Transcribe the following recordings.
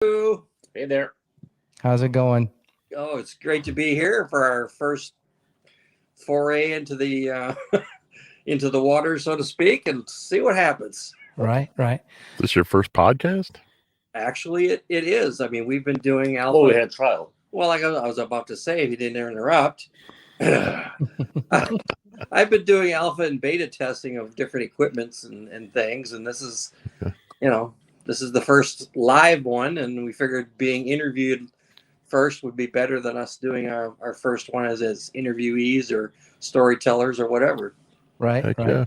Hello. Hey there. How's it going? Oh, it's great to be here for our first foray into the into the water, so to speak, and see what happens. Right. Is this your first podcast? Actually, it is. I mean, we've been doing alpha. Oh, we had a trial. Well, like I was about to say, if you didn't interrupt, I've been doing alpha and beta testing of different equipments and things, and this is, this is the first live one, and we figured being interviewed first would be better than us doing our first one as interviewees or storytellers or whatever. Right. Heck right. yeah.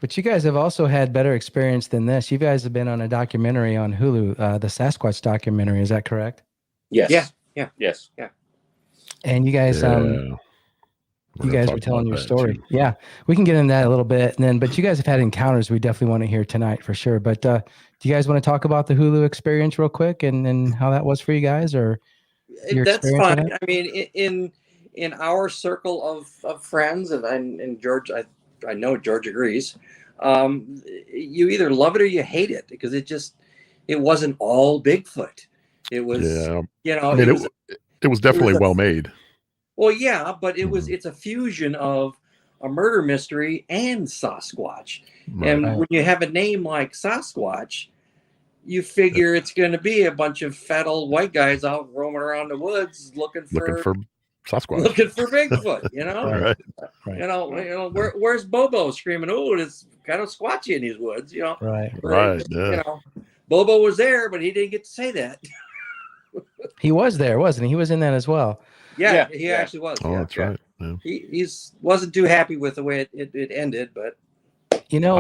But you guys have also had better experience than this. You guys have been on a documentary on Hulu, the Sasquatch documentary. Is that correct? Yes. Yeah. Yes. And you guys, We're you gonna guys talk were telling about your that, story. too. Yeah, we can get into that a little bit. And then, but you guys have had encounters we definitely want to hear tonight for sure. But do you guys want to talk about the Hulu experience real quick and how that was for you guys, or your That's experience with fine. it? I mean, in our circle of friends, and George, I know George agrees. You either love it or you hate it because it wasn't all Bigfoot. It was, Yeah. I mean, mean, it was definitely well made. well, yeah, but Mhm. it's a fusion of a murder mystery and Sasquatch. Right. And Right. when you have a name like Sasquatch, you figure it's going to be a bunch of fat old white guys out roaming around the woods looking Looking for for Sasquatch. Bigfoot. Right. Right. Where's Bobo screaming? Oh, it's kind of squatchy in these woods. Right. Right. Yeah. Bobo was there, but he didn't get to say that. He was there, wasn't he? He was in that as well. Yeah, Yeah, he yeah. actually was. Oh, yeah, that's yeah. right. Yeah. He's wasn't too happy with the way it ended, but You know,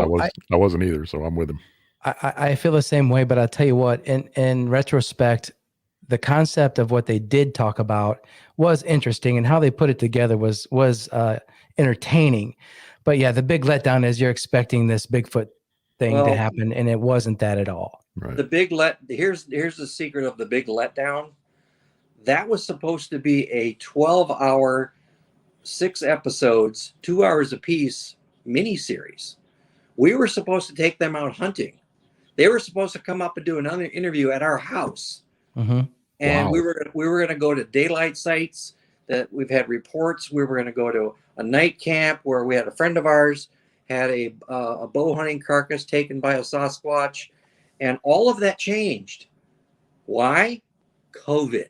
I wasn't either, so I'm with him. I feel the same way, but I'll tell you what, in retrospect, the concept of what they did talk about was interesting, and how they put it together was entertaining. But yeah, the big letdown is you're expecting this Bigfoot thing to Well, happen, and it wasn't that at all. Right. here's the secret of the big letdown. That was supposed to be a 12-hour, 6 episodes, 2 hours apiece miniseries. We were supposed to take them out hunting. They were supposed to come up and do another interview at our house. Mm-hmm. And Wow. we were going to go to daylight sites that we've had reports. We were going to go to a night camp where we had a friend of ours had a bow hunting carcass taken by a Sasquatch, and all of that changed. Why? COVID.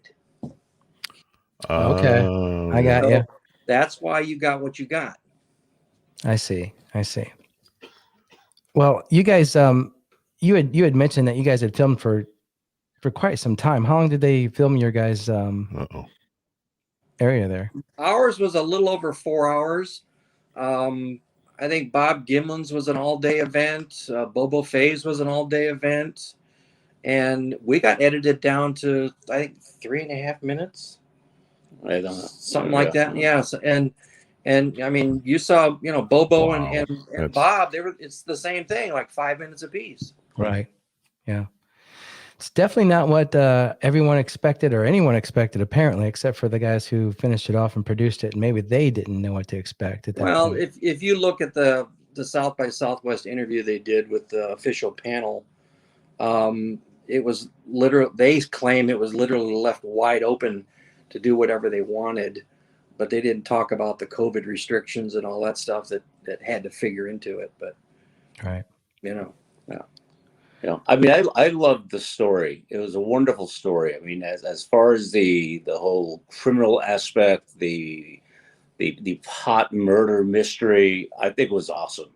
Okay. I got So you. that's why you got what you got. I see. Well, you guys, you had mentioned that you guys had filmed for quite some time. How long did they film your guys' Uh-oh. area there? Ours was a little over 4 hours. I think Bob Gimlin's was an all-day event. Bobo Faye's was an all-day event. And we got edited down to, I think, 3.5 minutes. I don't know. Something like that. Yes. And I mean, you saw, Bobo Wow. and That's- Bob, it's the same thing, like 5 minutes apiece. Right. Yeah. It's definitely not what everyone expected or anyone expected, apparently, except for the guys who finished it off and produced it. And maybe they didn't know what to expect at that Well, point. if you look at the South by Southwest interview they did with the official panel, it was they claim it was literally left wide open to do whatever they wanted, but they didn't talk about the COVID restrictions and all that stuff that had to figure into it. But Right. yeah. I mean, I loved the story. It was a wonderful story. I mean, as far as the whole criminal aspect, the pot murder mystery, I think it was awesome.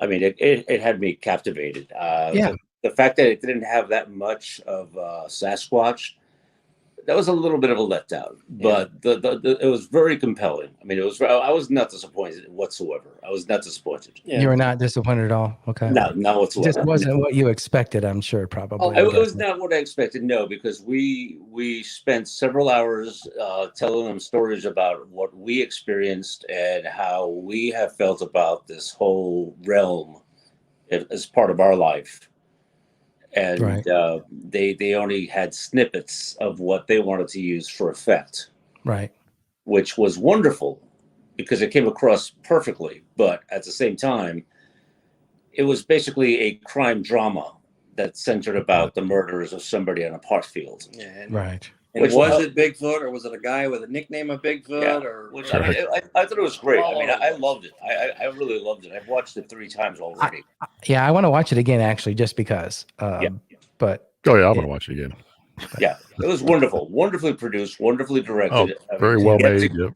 I mean, it had me captivated. Yeah. The fact that it didn't have that much of Sasquatch, that was a little bit of a letdown, but it was very compelling. I mean, I was not disappointed whatsoever. I was not disappointed. Yeah. You were not disappointed at all? Okay. No, not It whatsoever. just wasn't what you expected, I'm sure, probably. It was not what I expected, no, because we spent several hours telling them stories about what we experienced and how we have felt about this whole realm as part of our life. And Right. They only had snippets of what they wanted to use for effect, Right. which was wonderful because it came across perfectly. But at the same time, it was basically a crime drama that centered about the murders of somebody on a park field. Yeah, and, Right. and Which was was- it Bigfoot, or was it a guy with a nickname of Bigfoot? Yeah. Or Which I mean, Right. I thought it was great. I All mean, over I the loved it. I really loved it. I've watched it 3 times already. Yeah, I want to watch it again actually, just because. Yeah. But Oh yeah, I'm gonna watch it again. Yeah, it was wonderful, wonderfully produced, wonderfully directed. Oh, very well yeah, made. Yep.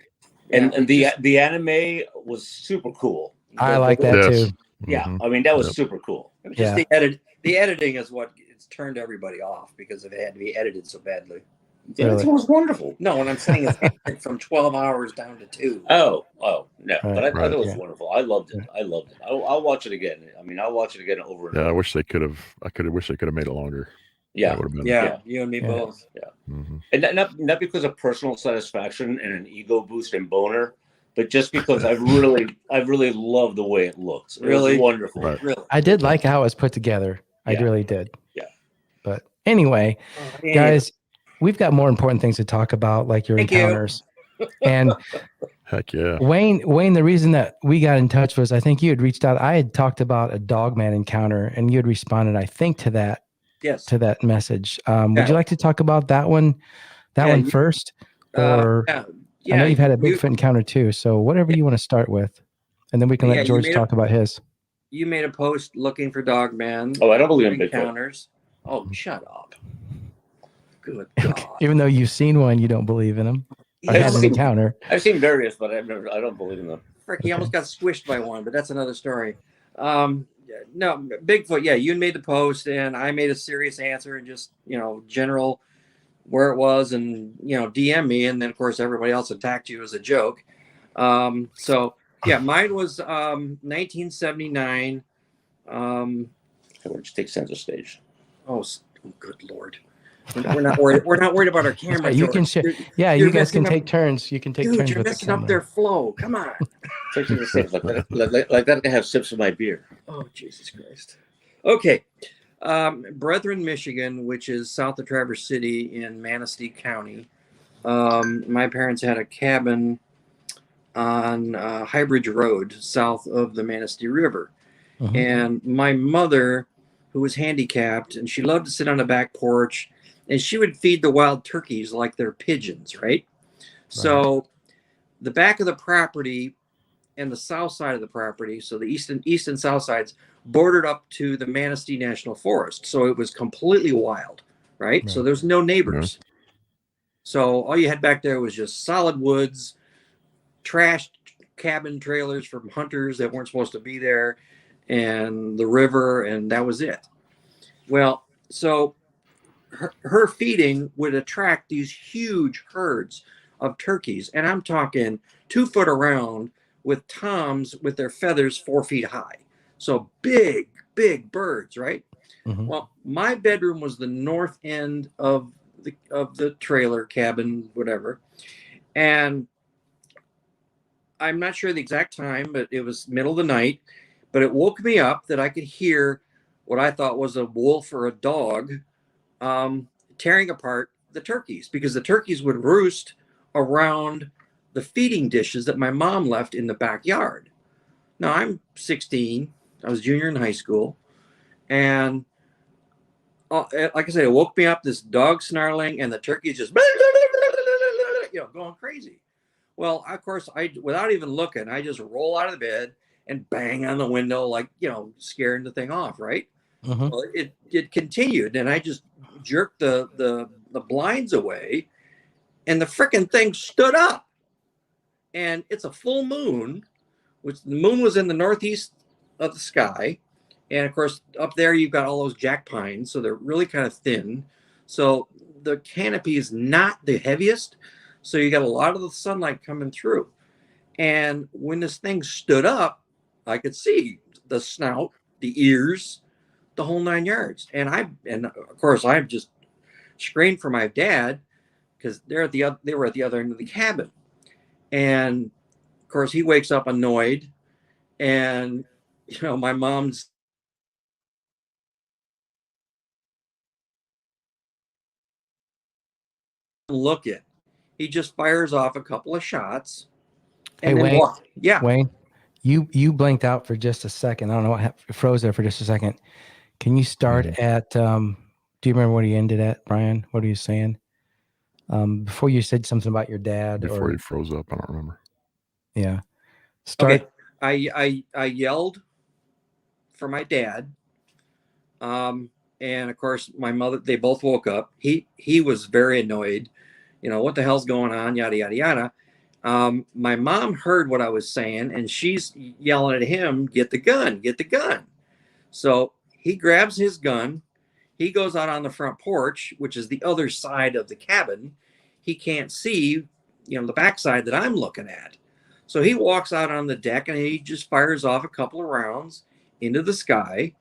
And the anime was super cool. I like that Yes. too. Yeah, Mhm. I mean that was Yep. super cool. It was just Yeah. the editing is what it's turned everybody off because it had to be edited so badly. Yeah, Really? it was wonderful. No, what I'm saying is edited from 12 hours down to 2. Oh no! Right, But I thought it was yeah. wonderful. I loved it. I loved it. I'll watch it again. I mean, I'll watch it again over and Yeah, I over. wish they could have. Wish they could have made it longer. Yeah, That would have been. Yeah, Yeah. you and me Yeah. both. Mhm. and not because of personal satisfaction and an ego boost and boner, but just because I really love the way it looks. It Really? was wonderful. Right. Really. I did like how it was put together. I Yeah. really did. Yeah. But anyway, guys, we've got more important things to talk about, like your Thank you. encounters. And Heck yeah. Wayne, the reason that we got in touch was I think you had reached out. I had talked about a dogman encounter, and you had responded, I think, to that yes. message. Yeah. Would you like to talk about that one? Yeah, One you- first, or Yeah. I know you've had a you- Bigfoot encounter too. So whatever you want to start with, and then we can Yeah, let you George made a- talk about his. You made a post looking for dogman Oh, I don't believe in Bigfoot. encounters. Oh, shut up. Good God. Even though you've seen one, you don't believe in him. Or I've had an seen- encounter. I've seen various, but I don't believe in them. Frick, he almost got squished by one, but that's another story. No, Bigfoot, yeah, you made the post and I made a serious answer and just, general where it was and, DM me. And then, of course, everybody else attacked you as a joke. So, yeah, mine was 1979. I would just take center stage. Oh, good Lord. We're not worried. We're not worried about our camera. You can George. share. You're- Yeah, you're you guys can messing take turns. You can take Dude, turns you're with the messing up camera. their flow. Come on. Take center stage like that I can have sips of my beer. Oh, Jesus Christ. Okay. Brethren, Michigan, which is south of Traverse City in Manistee County. My parents had a cabin on High Bridge Road, south of the Manistee River. Mhm. And my mother, who was handicapped, and she loved to sit on the back porch, and she would feed the wild turkeys like they're pigeons, right? So the back of the property and the south side of the property, so the east and south sides, bordered up to the Manistee National Forest. So it was completely wild, right? So Right. there's no neighbors. So all you had back there was just solid woods, trashed cabin trailers from hunters that weren't supposed to be there, and the river, and that was it. Well, so her feeding would attract these huge herds of turkeys, and I'm talking 2 foot around with toms with their feathers 4 feet high. So big birds, right? Mhm. Well, my bedroom was the north end of the trailer cabin, whatever. And I'm not sure the exact time, but it was middle of the night. But it woke me up that I could hear what I thought was a wolf or a dog tearing apart the turkeys, because the turkeys would roost around the feeding dishes that my mom left in the backyard. Now, I'm 16. I was junior in high school. And like I said, it woke me up, this dog snarling, and the turkeys just going crazy. Well, of course, without even looking, I just roll out of the bed and bang on the window, like, scaring the thing off, right? Mhm. Well, it continued, and I just jerked the blinds away, and the frickin' thing stood up. And it's a full moon, which the moon was in the northeast of the sky. And of course, up there, you've got all those jack pines, so they're really kind of thin. So the canopy is not the heaviest, so you got a lot of the sunlight coming through. And when this thing stood up, I could see the snout, the ears, the whole 9 yards. And of course, I just screamed for my dad, because they were at the other end of the cabin. And of course, he wakes up annoyed, and my mom's look it. He just fires off a couple of shots. Hey, Wayne. Yeah. Wayne, you blinked out for just a second. I don't know what froze there for just a second. Can you start at? Do you remember what he ended at, Brian? What are you saying? Before you said something about your dad, Before he froze up, I don't remember. Yeah. Start. Okay. I yelled for my dad. And of course my mother, they both woke up. He was very annoyed. What the hell's going on? Yada, yada, yada. My mom heard what I was saying and she's yelling at him, get the gun, get the gun. So he grabs his gun. He goes out on the front porch, which is the other side of the cabin. He can't see, the backside that I'm looking at. So he walks out on the deck and he just fires off a couple of rounds into the sky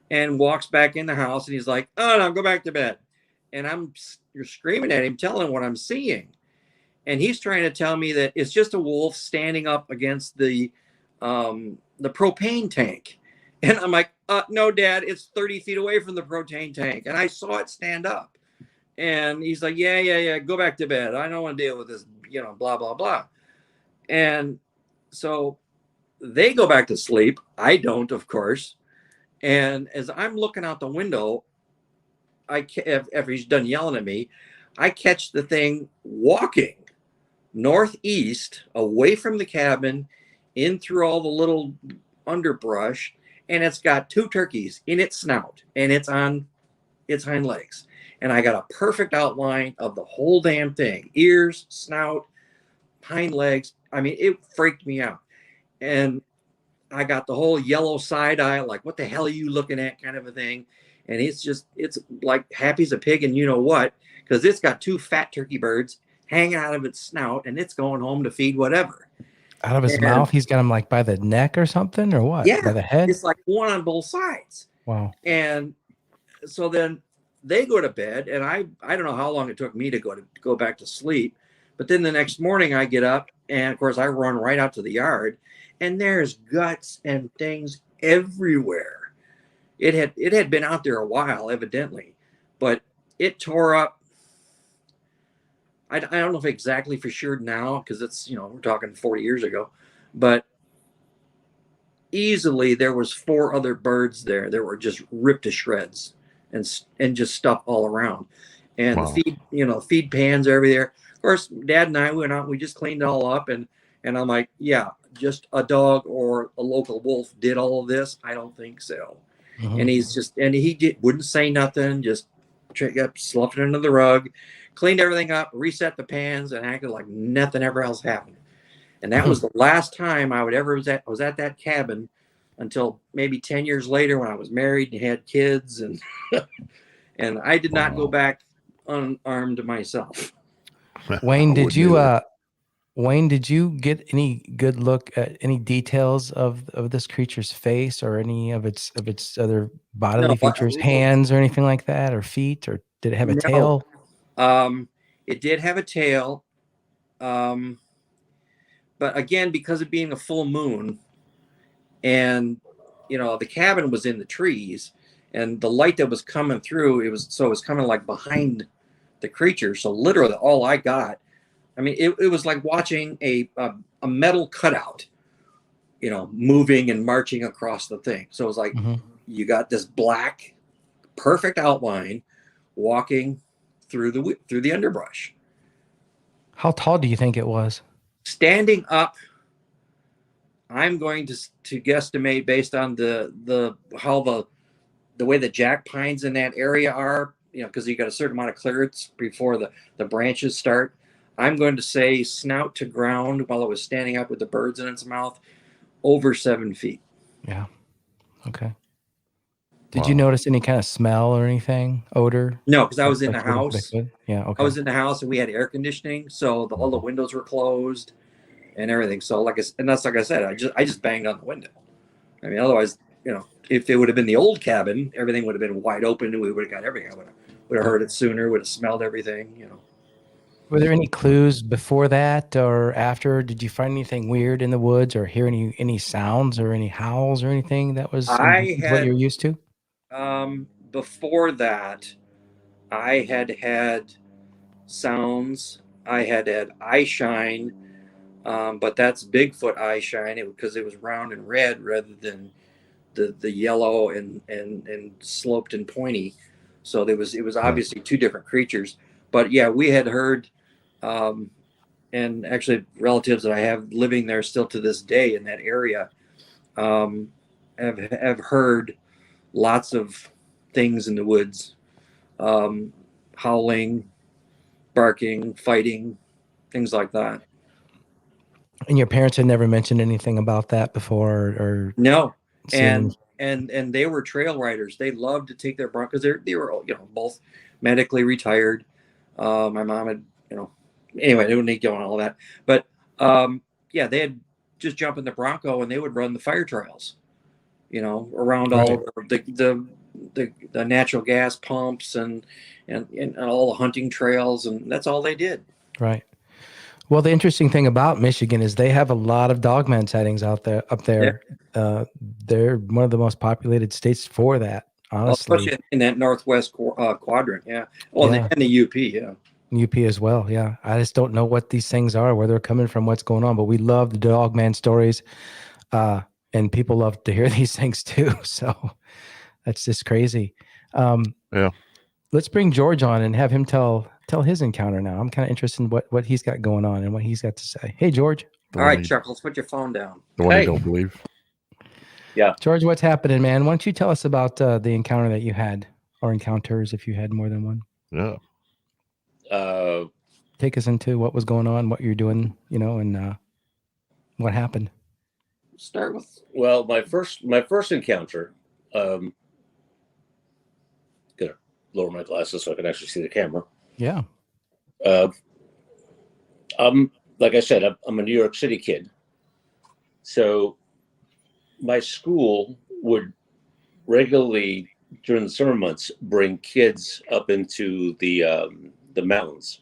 and walks back in the house. And he's like, oh, no, go back to bed. And you're screaming at him, telling him what I'm seeing. And he's trying to tell me that it's just a wolf standing up against the propane tank. And I'm like, no, Dad, it's 30 feet away from the propane tank. And I saw it stand up. And he's like, yeah, go back to bed. I don't want to deal with this, blah, blah, blah. And so they go back to sleep. I don't, of course. And as I'm looking out the window, after he's done yelling at me, I catch the thing walking northeast away from the cabin in through all the little underbrush. And it's got two turkeys in its snout and it's on its hind legs. And I got a perfect outline of the whole damn thing. Ears, snout, hind legs. I mean, it freaked me out. And I got the whole yellow side eye, like, what the hell are you looking at kind of a thing. And it's like happy as a pig and you know what, because it's got two fat turkey birds hanging out of its snout and it's going home to feed whatever. Out of his mouth? He's got him like by the neck or something or what? Yeah. By the head? It's like one on both sides. Wow. And so then they go to bed and I don't know how long it took me to go back to sleep. But then the next morning I get up and of course I run right out to the yard and there's guts and things everywhere. It had been out there a while, evidently, but it tore up. I don't know if exactly for sure now, because it's, we're talking 40 years ago, but easily there was 4 other birds there that were just ripped to shreds and just stuff all around. And Wow. the feed pans are everywhere. Of course, Dad and I went out, we just cleaned it all up and I'm like, yeah, just a dog or a local wolf did all of this. I don't think so. Mm-hmm. And he wouldn't say nothing, just sloughed it under the rug, cleaned everything up, reset the pans, and acted like nothing ever else happened. And that was the last time I was at that cabin until maybe 10 years later when I was married and had kids, and and I did not go back unarmed myself. Wayne, did you get any good look at any details of this creature's face or any of its other bodily features, hands or anything like that, or feet, or did it have a tail? It did have a tail. But again, because of being a full moon and, the cabin was in the trees and the light that was coming through, it was coming like behind the creature. So literally all I got, I mean, it was like watching a metal cutout, moving and marching across the thing. So it was like, you got this black, perfect outline walking through the underbrush. How tall do you think it was? Standing up, I'm going to guesstimate based on the way the jack pines in that area are, because you got a certain amount of clearance before the branches start. I'm going to say snout to ground while it was standing up with the birds in its mouth, over 7 feet. Yeah. Okay. Did you notice any kind of smell or anything, odor? No, because I was in the house. Yeah, okay. I was in the house and we had air conditioning, so all the windows were closed and everything. So that's like I said, I just banged on the window. I mean, otherwise, if it would have been the old cabin, everything would have been wide open and we would have got everything. I would have heard it sooner, would have smelled everything, Were there any clues before that or after? Did you find anything weird in the woods or hear any sounds or any howls or anything that was what you're used to? Before that, I had sounds. I had eye shine, but that's Bigfoot eye shine because it was round and red rather than the yellow and sloped and pointy. So it was obviously two different creatures. But yeah, we had heard, and actually relatives that I have living there still to this day in that area, have heard lots of things in the woods, howling, barking, fighting, things like that. And your parents had never mentioned anything about that before, or No, seeing. and they were trail riders. They loved to take their Broncos. They were both medically retired. My mom had anyway. They wouldn't need to go on all that, but yeah, they had just jump in the Bronco and they would run the fire trails, around all of the natural gas pumps and all the hunting trails, and that's all they did. Right. Well, the interesting thing about Michigan is they have a lot of dogman sightings up there. They're one of the most populated states for that, honestly. Especially in that northwest quadrant, yeah. Well, Yeah. and the UP, yeah. UP as well, yeah. I just don't know what these things are, where they're coming from, what's going on, but we love the dogman stories, and people love to hear these things too. So that's just crazy. Yeah. Let's bring George on and have him tell his encounter now. I'm kind of interested in what he's got going on and what he's got to say. Hey, George. All right, Chuckles, put your phone down. The one you don't believe. Yeah. George, what's happening, man? Why don't you tell us about the encounter that you had, or encounters if you had more than one? Yeah. Take us into what was going on, what you're doing, and what happened. Start with my first encounter. Gonna lower my glasses so I can actually see the camera. Yeah. Like I said, I'm a New York City kid. So my school would regularly, during the summer months, bring kids up into the mountains.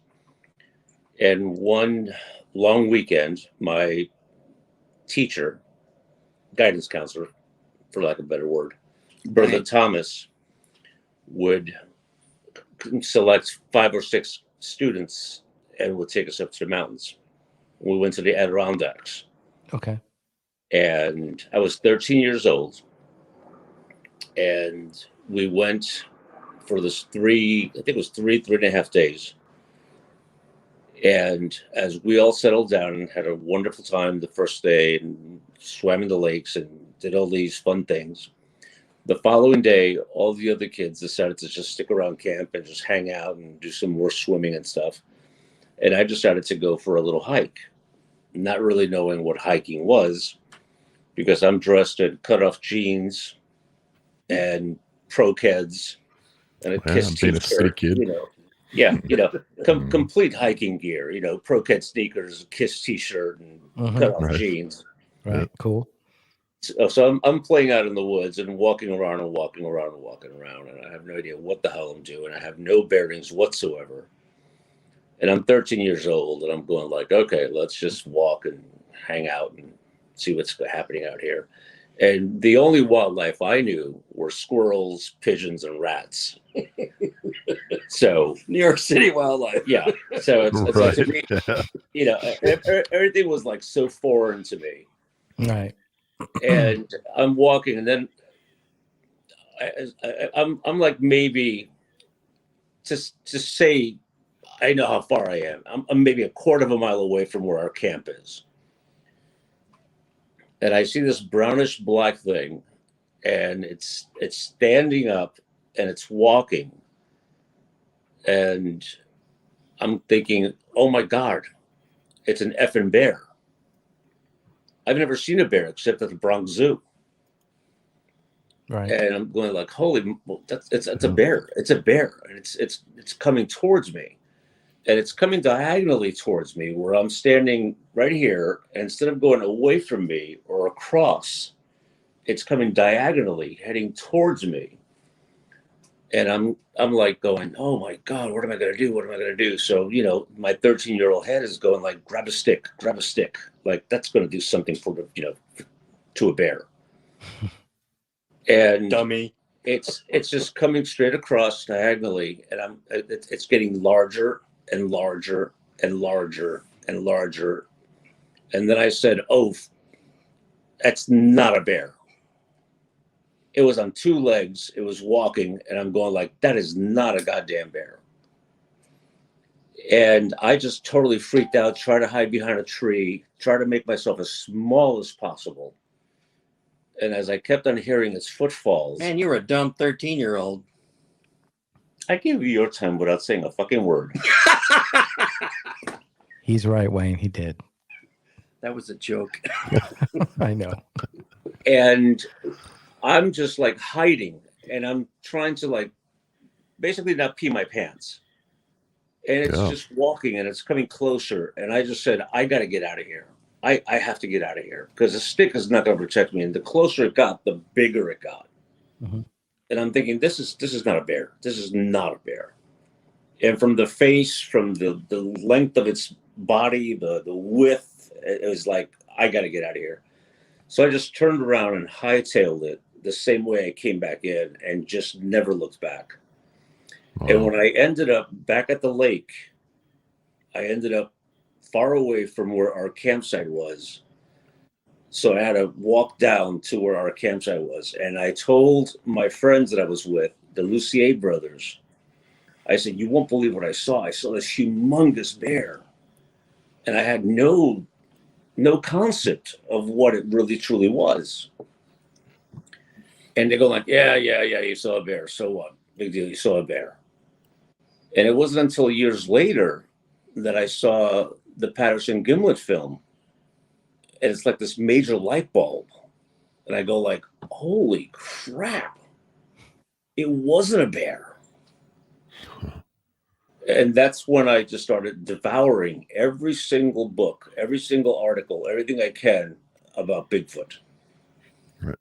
And one long weekend, my teacher, guidance counselor, for lack of a better word, Bertha Thomas, would select 5 or 6 students and would take us up to the mountains. We went to the Adirondacks. Okay. And I was 13 years old. And we went for this 3.5 days. And as we all settled down and had a wonderful time the first day and swam in the lakes and did all these fun things, the following day, all the other kids decided to just stick around camp and just hang out and do some more swimming and stuff. And I decided to go for a little hike, not really knowing what hiking was, because I'm dressed in cut-off jeans and pro-keds and a KISS being a city t-shirt, kid. complete hiking gear, pro-ked sneakers, KISS t-shirt, and cut-off jeans. Right, cool. So I'm playing out in the woods and walking around, and I have no idea what the hell I'm doing. I have no bearings whatsoever. And I'm 13 years old, and I'm going like, okay, let's just walk and hang out and see what's happening out here. And the only wildlife I knew were squirrels, pigeons, and rats. So New York City wildlife. Yeah. So it's Right. to me, everything was like so foreign to me. Right. And I'm walking, and then I'm like, maybe to say I know how far I am. I'm maybe a quarter of a mile away from where our camp is. And I see this brownish black thing, and it's standing up and it's walking. And I'm thinking, oh my God, it's an effing bear. I've never seen a bear except at the Bronx Zoo. Right. And I'm going like, holy, it's a bear. It's a bear. And it's coming towards me. And it's coming diagonally towards me, where I'm standing right here. And instead of going away from me or across, it's coming diagonally, heading towards me. And I'm like going, oh my God, what am I going to do? What am I going to do? So, my 13-year-old head is going like, grab a stick. Like, that's going to do something to a bear. And Dummy. It's just coming straight across diagonally. And it's getting larger and larger and larger and larger. And then I said, oh, that's not a bear. It was on two legs. It was walking, and I'm going like, that is not a goddamn bear. And I just totally freaked out, tried to hide behind a tree, try to make myself as small as possible. And as I kept on hearing its footfalls, Man, you were a dumb 13-year-old. I gave you your time without saying a fucking word. He's right, Wayne. He did. That was a joke. I know. And I'm just like hiding, and I'm trying to like basically not pee my pants. And it's just walking, and it's coming closer. And I just said, I got to get out of here. I have to get out of here because the stick is not going to protect me. And the closer it got, the bigger it got. Mm-hmm. And I'm thinking, this is not a bear. This is not a bear. And from the face, from the length of its body, the width, it was like, I got to get out of here. So I just turned around and hightailed it the same way I came back in and just never looked back. Wow. And when I ended up back at the lake, I ended up far away from where our campsite was. So I had to walk down to where our campsite was. And I told my friends that I was with, the Lucier brothers, I said, you won't believe what I saw. I saw this humongous bear. And I had no concept of what it really truly was. And they go like, yeah, you saw a bear. So what? Big deal, you saw a bear. And it wasn't until years later that I saw the Patterson Gimlet film. And it's like this major light bulb. And I go like, holy crap. It wasn't a bear. And that's when I just started devouring every single book, every single article, everything I can about Bigfoot. Right.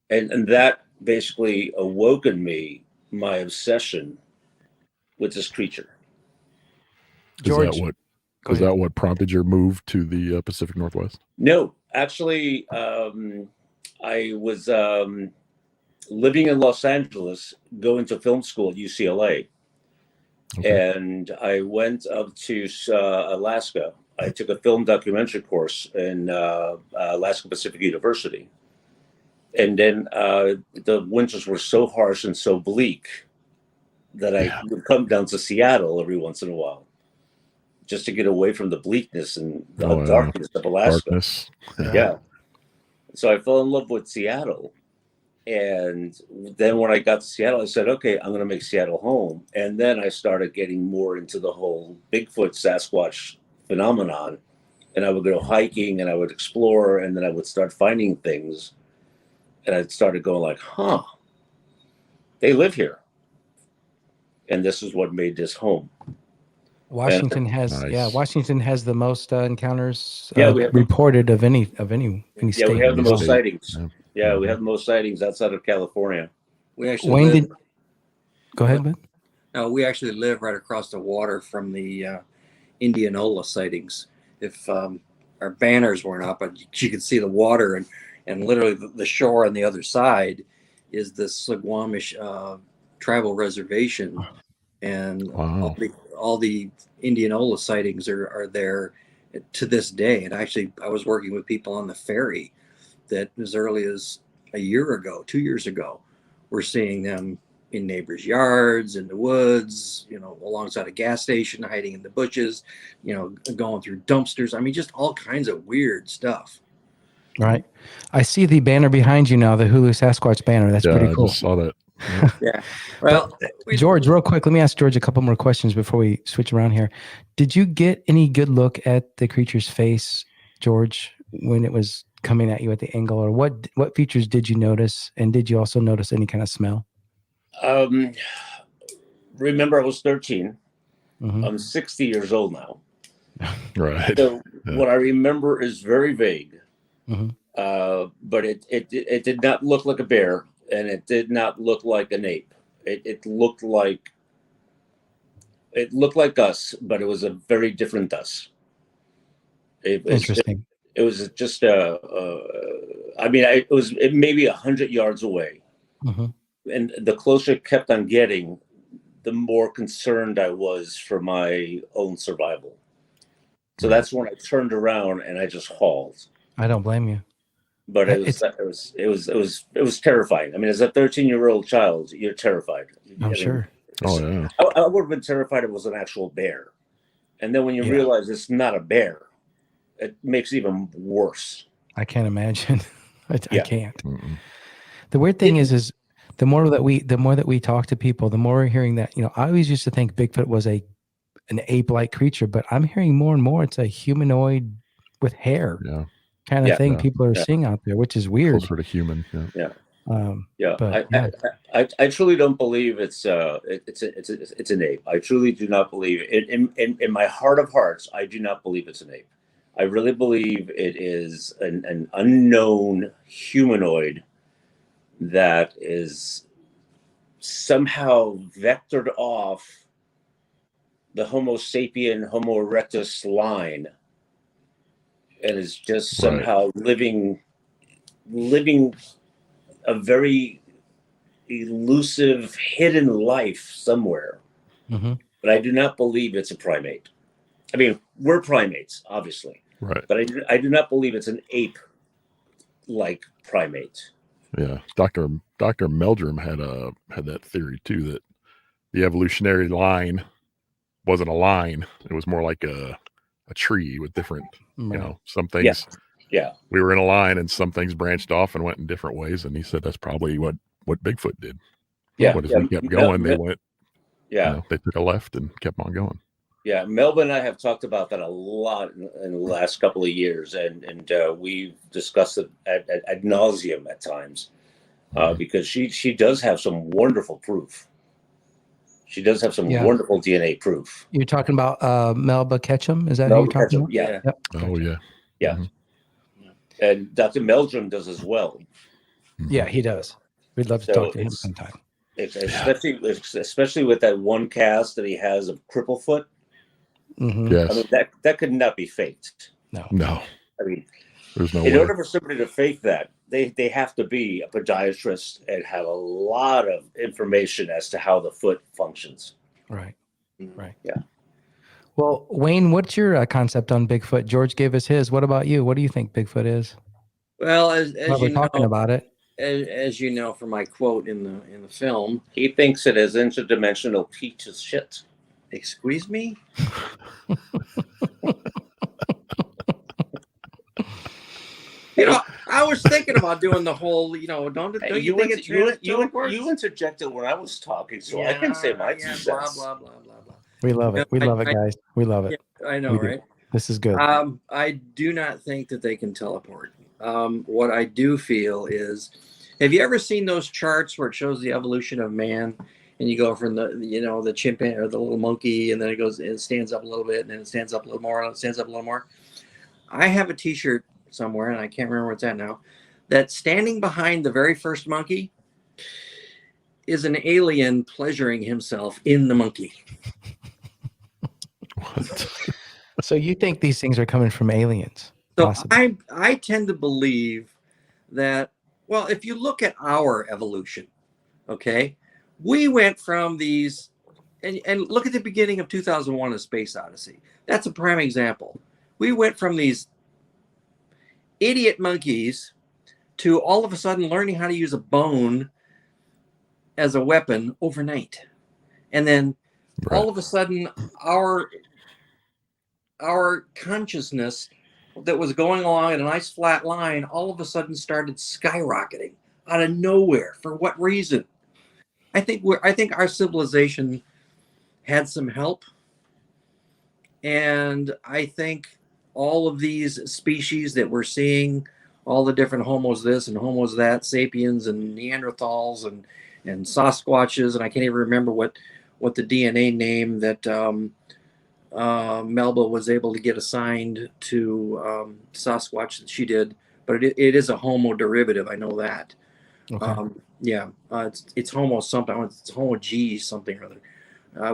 And that basically awoke in me my obsession with this creature. George, is that what prompted your move to the Pacific Northwest? No, actually, I was living in Los Angeles, going to film school at UCLA. Okay. And I went up to Alaska. I took a film documentary course in Alaska Pacific University. And then the winters were so harsh and so bleak that I would come down to Seattle every once in a while just to get away from the bleakness and the darkness of Alaska. Darkness. Yeah. So I fell in love with Seattle. And then when I got to Seattle, I said, okay, I'm going to make Seattle home. And then I started getting more into the whole Bigfoot Sasquatch phenomenon. And I would go hiking and I would explore, and then I would start finding things. And I started going like, they live here. And this is what made this home. Washington has the most encounters reported of any state. Yeah, we have the most sightings. Yeah, we have the most sightings outside of California. We actually go ahead, Ben. No, we actually live right across the water from the Indianola sightings. If our banners weren't up, you could see the water, and literally the shore on the other side is the Squamish tribal reservation, and all the Indianola sightings are there to this day. And actually, I was working with people on the ferry that as early as a year ago, 2 years ago, we're seeing them in neighbors' yards, in the woods, alongside a gas station, hiding in the bushes, going through dumpsters. I mean, just all kinds of weird stuff. Right. I see the banner behind you now, the Hulu Sasquatch banner. That's pretty cool. I just saw that. Yeah. Well, George, real quick, let me ask George a couple more questions before we switch around here. Did you get any good look at the creature's face, George, when it was coming at you at the angle, or what features did you notice? And did you also notice any kind of smell? Remember, I was 13. Mm-hmm. I'm 60 years old now. Right. So what I remember is very vague. Mm-hmm. But it did not look like a bear, and it did not look like an ape. It looked like us, but it was a very different us. Interesting. It was just it was maybe 100 yards away. Mm-hmm. And the closer it kept on getting, the more concerned I was for my own survival. So that's when I turned around and I just hauled. I don't blame you. But It's, it was terrifying. I mean, as a 13-year-old child, you're terrified. I I'm mean, sure. Oh yeah. I would have been terrified if it was an actual bear. And then when you Yeah. realize it's not a bear, it makes it even worse. I can't imagine. I Yeah. can't. Mm-mm. The weird thing is the more that we talk to people, the more we're hearing that, I always used to think Bigfoot was an ape-like creature, but I'm hearing more and more it's a humanoid with hair Yeah. kind of Yeah. thing Yeah. people are Yeah. seeing out there, which is weird. Closer to human. Yeah. Yeah. Yeah. But I truly don't believe it's an ape. I truly do not believe it. In my heart of hearts, I do not believe it's an ape. I really believe it is an unknown humanoid that is somehow vectored off the Homo sapien, Homo erectus line, and is just somehow living a very elusive, hidden life somewhere. Mhm. But I do not believe it's a primate. I mean, we're primates, obviously, Right. but I do not believe it's an ape-like primate. Yeah. Dr. Meldrum had that theory too, that the evolutionary line wasn't a line. It was more like a tree with different, Right. some things. Yeah. We were in a line and some things branched off and went in different ways. And he said that's probably what Bigfoot did. Yeah. But as we kept going, they went, Yeah. they took a left and kept on going. Yeah. Melba and I have talked about that a lot in the last couple of years, and we've discussed it ad nauseum at times, because she does have some wonderful proof. She does have some Yeah. wonderful DNA proof. You're talking about Melba Ketchum? Is that who you're Melba talking Ketchum, about? yeah. Yep. Oh yeah. Yeah. Mhm. And Dr. Meldrum does as well. Yeah, he does. We'd love to So talk to him it's- sometime. Especially with that one cast that he has of Cripplefoot. Mhm. Yes. I mean, that could not be faked. No. I mean, There's no in way. order for somebody to fake that, they have to be a podiatrist and have a lot of information as to how the foot functions. Right. Right. Yeah. Well, Wayne, what's your concept on Bigfoot? George gave us his. What about you? What do you think Bigfoot is? Well, as While we're you talking know, about it. as you know from my quote in the film, He thinks it is interdimensional piece of shit. excuse me. I was thinking about doing the whole, don't Hey, you think it's you interjected when I was talking, so I can say my 2 blah cents. blah blah blah blah. We love it. We love it, guys. We love it. Yeah, I know, We do. right? This is good. I do not think that they can teleport. What I do feel is, have you ever seen those charts where it shows the evolution of man, and you go from the chimpanzee or the little monkey, and then it stands up a little bit, and then it stands up a little more, and it stands up a little more. I have a T-shirt somewhere, and I can't remember where it's at now, that standing behind the very first monkey is an alien pleasuring himself in the monkey. What? So you think these things are coming from aliens? So Possibly. I tend to believe that, well, if you look at our evolution, okay, we went from these, and look at the beginning of 2001: A Space Odyssey. That's a prime example. We went from these idiot monkeys to all of a sudden learning how to use a bone as a weapon overnight. And then all of a sudden our consciousness that was going along in a nice flat line all of a sudden started skyrocketing out of nowhere. For what reason? I think our civilization had some help, and I think all of these species that we're seeing, all the different homos this and homos that, sapiens and Neanderthals and Sasquatches, and I can't even remember what the DNA name that Melba was able to get assigned to Sasquatch that she did, but it is a homo derivative. I know that. Okay. It's homo something. It's homo G something or other.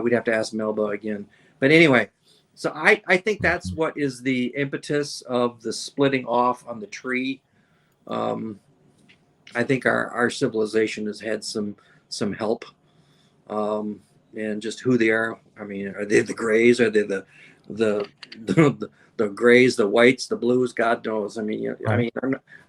We'd have to ask Melba again. But anyway, so I think that's what is the impetus of the splitting off on the tree. I think our civilization has had some help, and just who they are. I mean, are they the Greys? Are they the the the grays, the whites, the blues. God knows. I mean, I mean,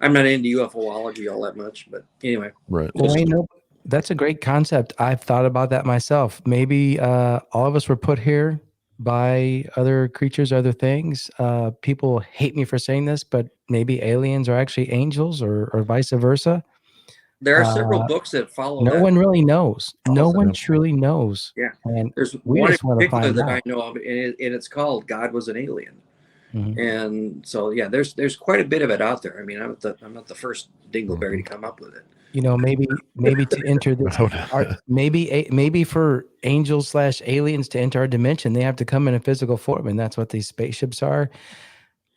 I'm not into UFOlogy all that much, but anyway. Right. Well, that's a great concept. I've thought about that myself. Maybe all of us were put here by other creatures, other things. People hate me for saying this, but maybe aliens are actually angels, or vice versa. There are several books that follow No that. one really knows. No one Yeah. truly knows. Yeah. And There's we one in just want to particular find that out. I know of, and it's called "God Was an Alien." Mhm. And so, yeah, there's quite a bit of it out there. I mean, I'm not the first dingleberry to come up with it. You know, maybe to enter this, maybe for angels / aliens to enter our dimension, they have to come in a physical form, and that's what these spaceships are.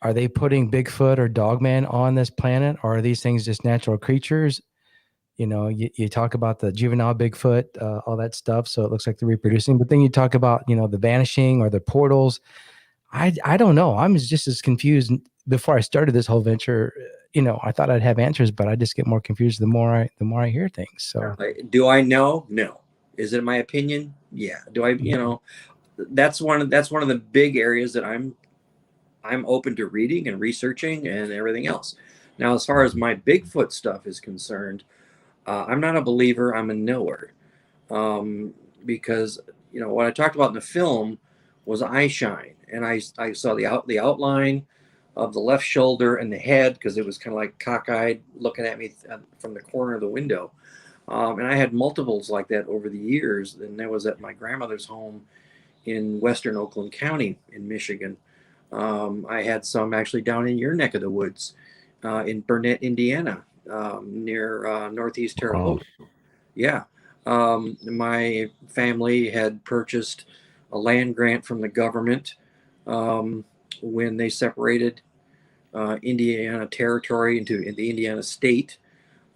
Are they putting Bigfoot or Dogman on this planet, or are these things just natural creatures? You know, you talk about the juvenile Bigfoot, all that stuff, so it looks like they're reproducing. But then you talk about, you know, the vanishing or the portals. I don't know. I'm just as confused. Before I started this whole venture, you know, I thought I'd have answers, but I just get more confused the more I hear things. So, do I know? No. Is it my opinion? Yeah. Do I? You know, that's one of the big areas that I'm open to reading and researching and everything else. Now, as far as my Bigfoot stuff is concerned, I'm not a believer. I'm a knower, because you know what I talked about in the film was eye shine, and I saw the outline of the left shoulder and the head, because it was kind of like cockeyed looking at me from the corner of the window. And I had multiples like that over the years. And that was at my grandmother's home in western Oakland County in Michigan. I had some actually down in your neck of the woods, in Burnett, Indiana, near northeast Terre Haute. Yeah. My family had purchased a land grant from the government when they separated Indiana Territory into the Indiana state.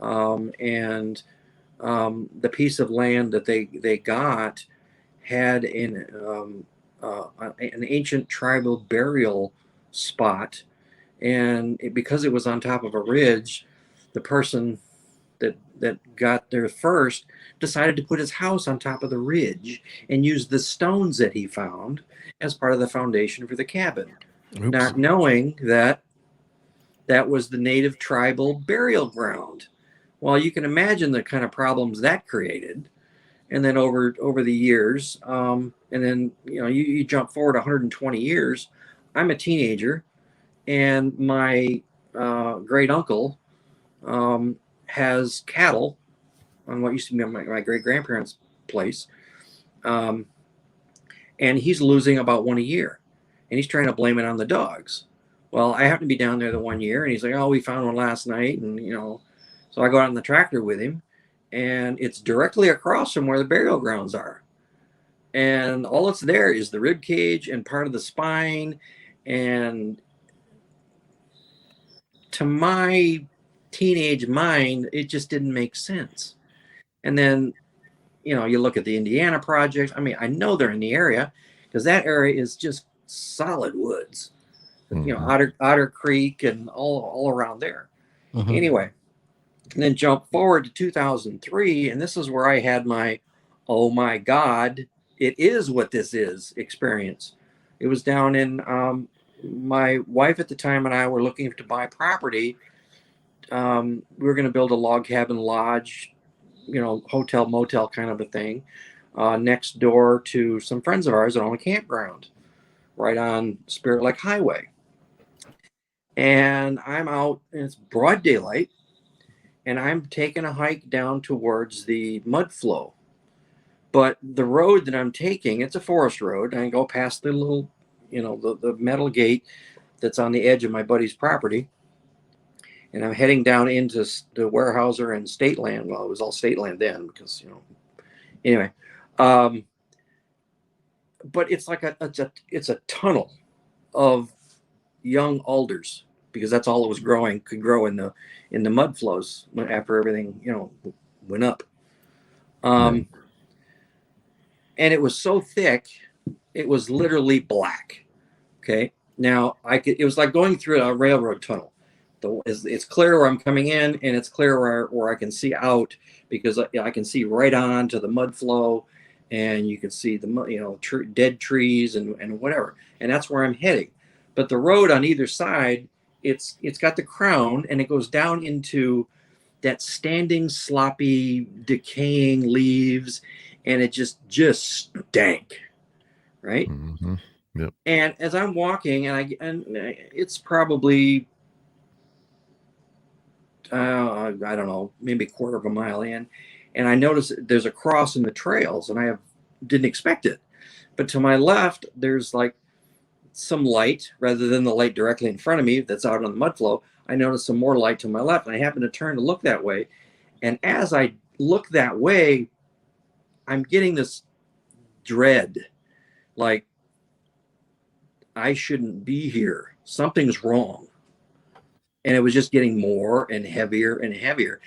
And the piece of land that they got had an ancient tribal burial spot, and because it was on top of a ridge, the person that got there first decided to put his house on top of the ridge and use the stones that he found as part of the foundation for the cabin. Oops. Not knowing that was the native tribal burial ground. Well, you can imagine the kind of problems that created. And then over the years, and then you jump forward 120 years. I'm a teenager, and my great uncle has cattle on what used to be my great grandparents' place, and he's losing about one a year, and he's trying to blame it on the dogs. Well, I happened to be down there the one year, and he's like, "Oh, we found one last night," and so I go out on the tractor with him, and it's directly across from where the burial grounds are. And all that's there is the rib cage and part of the spine. And to my teenage mind, it just didn't make sense. And then, you look at the Indiana project. I mean, I know they're in the area because that area is just solid woods. Otter Creek and all around there. Mhm. Anyway, and then jump forward to 2003, and this is where I had my, oh my God, it is what this is experience. It was down in, my wife at the time and I were looking to buy property. We were going to build a log cabin lodge, hotel, motel kind of a thing, next door to some friends of ours that own a campground right on Spirit Lake Highway. And I'm out, and it's broad daylight, and I'm taking a hike down towards the mud flow. But the road that I'm taking, it's a forest road. And I go past the little, the metal gate that's on the edge of my buddy's property. And I'm heading down into the Weyerhaeuser and state land. Well, it was all state land then because, anyway. But it's like it's a tunnel of young alders, because that's all it was could grow in the mud flows after everything went up. And it was so thick, it was literally black. Okay, now it was like going through a railroad tunnel. It's clear where I'm coming in, and it's clear where I can see out, because I can see right on to the mud flow, and you can see the dead trees and whatever, and that's where I'm heading. But the road on either side, it's got the crown, and it goes down into that standing, sloppy, decaying leaves, and it just stank, right? Mm-hmm. Yep. And as I'm walking, and it's probably I don't know, maybe a quarter of a mile in, and I notice there's a cross in the trails, and I didn't expect it. But to my left, there's like some light rather than the light directly in front of me that's out on the mud flow. I noticed some more light to my left, and I happen to turn to look that way. And as I look that way, I'm getting this dread, like I shouldn't be here. Something's wrong. And it was just getting more and heavier and heavier.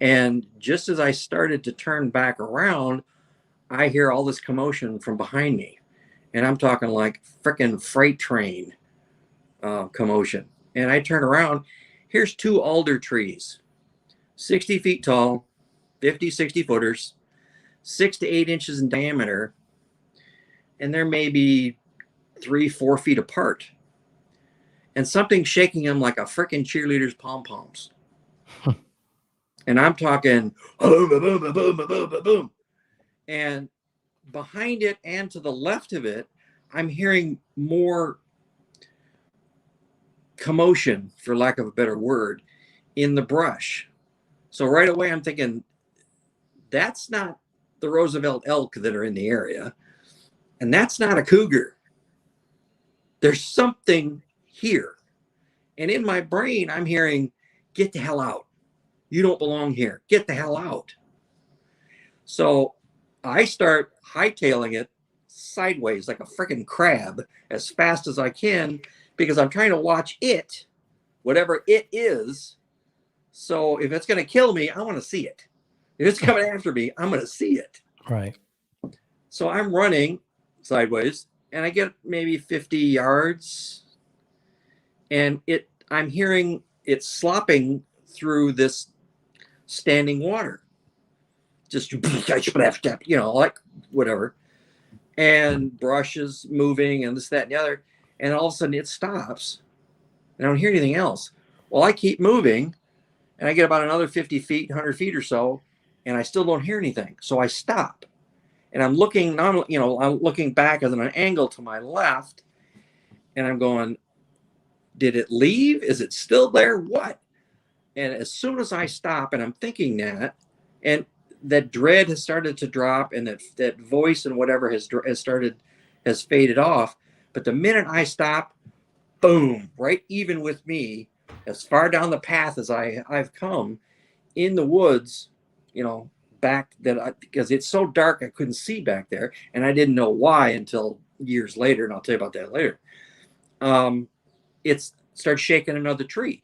And just as I started to turn back around, I hear all this commotion from behind me. And I'm talking like freaking freight train commotion. And I turn around. Here's 2 alder trees, 60 feet tall, 50, 60 footers, 6 to 8 inches in diameter. And they're maybe 3-4 feet apart. And something shaking them like a freaking cheerleader's pom-poms. And I'm talking boom, boom, boom, boom, boom, boom, boom. And behind it and to the left of it, I'm hearing more commotion, for lack of a better word, in the brush. So right away, I'm thinking, that's not the Roosevelt elk that are in the area. And that's not a cougar. There's something here. And in my brain, I'm hearing, get the hell out. You don't belong here. Get the hell out. So I start hightailing it sideways like a freaking crab as fast as I can, because I'm trying to watch it, whatever it is. So if it's going to kill me, I want to see it. If it's coming after me, I'm going to see it. Right. So I'm running sideways, and I get maybe 50 yards, and I'm hearing it slopping through this standing water. Just, like whatever. And brushes moving and this, that, and the other. And all of a sudden it stops. And I don't hear anything else. Well, I keep moving, and I get about another 50 feet, 100 feet or so, and I still don't hear anything. So I stop. And I'm looking back at an angle to my left, and I'm going, did it leave? Is it still there? What? And as soon as I stop, and I'm thinking that, and that dread has started to drop, and that voice and whatever has faded off. But the minute I stop, boom, right even with me, as far down the path as I've come in the woods, back because it's so dark, I couldn't see back there, and I didn't know why until years later, and I'll tell you about that later. It starts shaking another tree.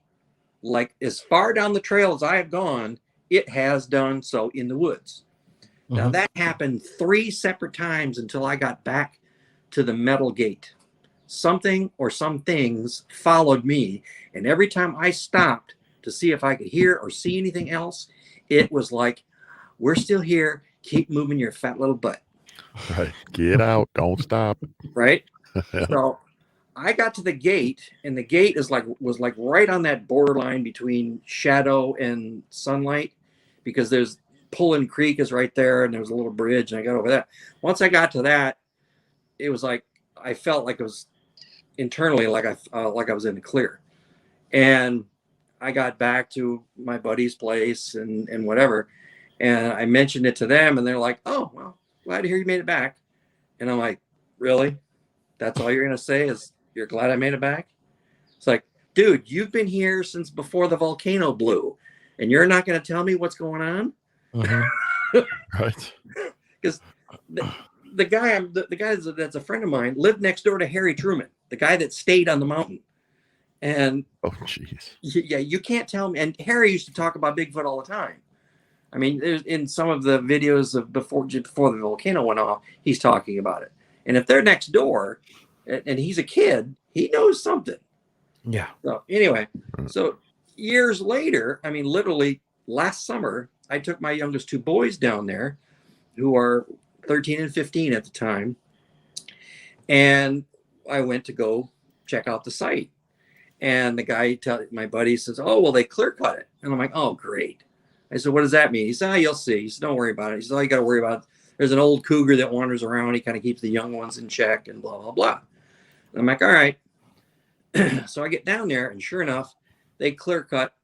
Like as far down the trail as I have gone, it has done so in the woods. Mm-hmm. Now that happened 3 separate times until I got back to the metal gate. Something or some things followed me, and every time I stopped to see if I could hear or see anything else, it was like, we're still here. Keep moving your fat little butt. Right. Get out. Don't stop. Right. So I got to the gate, and the gate was like right on that borderline between shadow and sunlight, because there's Pullen Creek is right there, and there was a little bridge, and I got over that. Once I got to that, it was like I felt like it was internally like I was in the clear, and I got back to my buddy's place and whatever, and I mentioned it to them, and they're like, "Oh, well, glad to hear you made it back." And I'm like, "Really? That's all you're gonna say is you're glad I made it back?" It's like, dude, you've been here since before the volcano blew, and you're not gonna tell me what's going on? Mm-hmm. Right. Because the guy that's a friend of mine lived next door to Harry Truman, the guy that stayed on the mountain. And oh, jeez. Yeah, you can't tell me. And Harry used to talk about Bigfoot all the time. I mean, there's in some of the videos of before the volcano went off, he's talking about it. And if they're next door, and he's a kid, he knows something. Yeah. So anyway, so years later, I mean, literally last summer, I took my youngest 2 boys down there, who are 13 and 15 at the time. And I went to go check out the site. And the guy, my buddy says, oh, well, they clear cut it. And I'm like, oh, great. I said, what does that mean? He said, oh, you'll see. He said, don't worry about it. He said, all you got to worry about, there's an old cougar that wanders around. He kind of keeps the young ones in check and blah, blah, blah. And I'm like, all right. So I get down there, and sure enough, they clear cut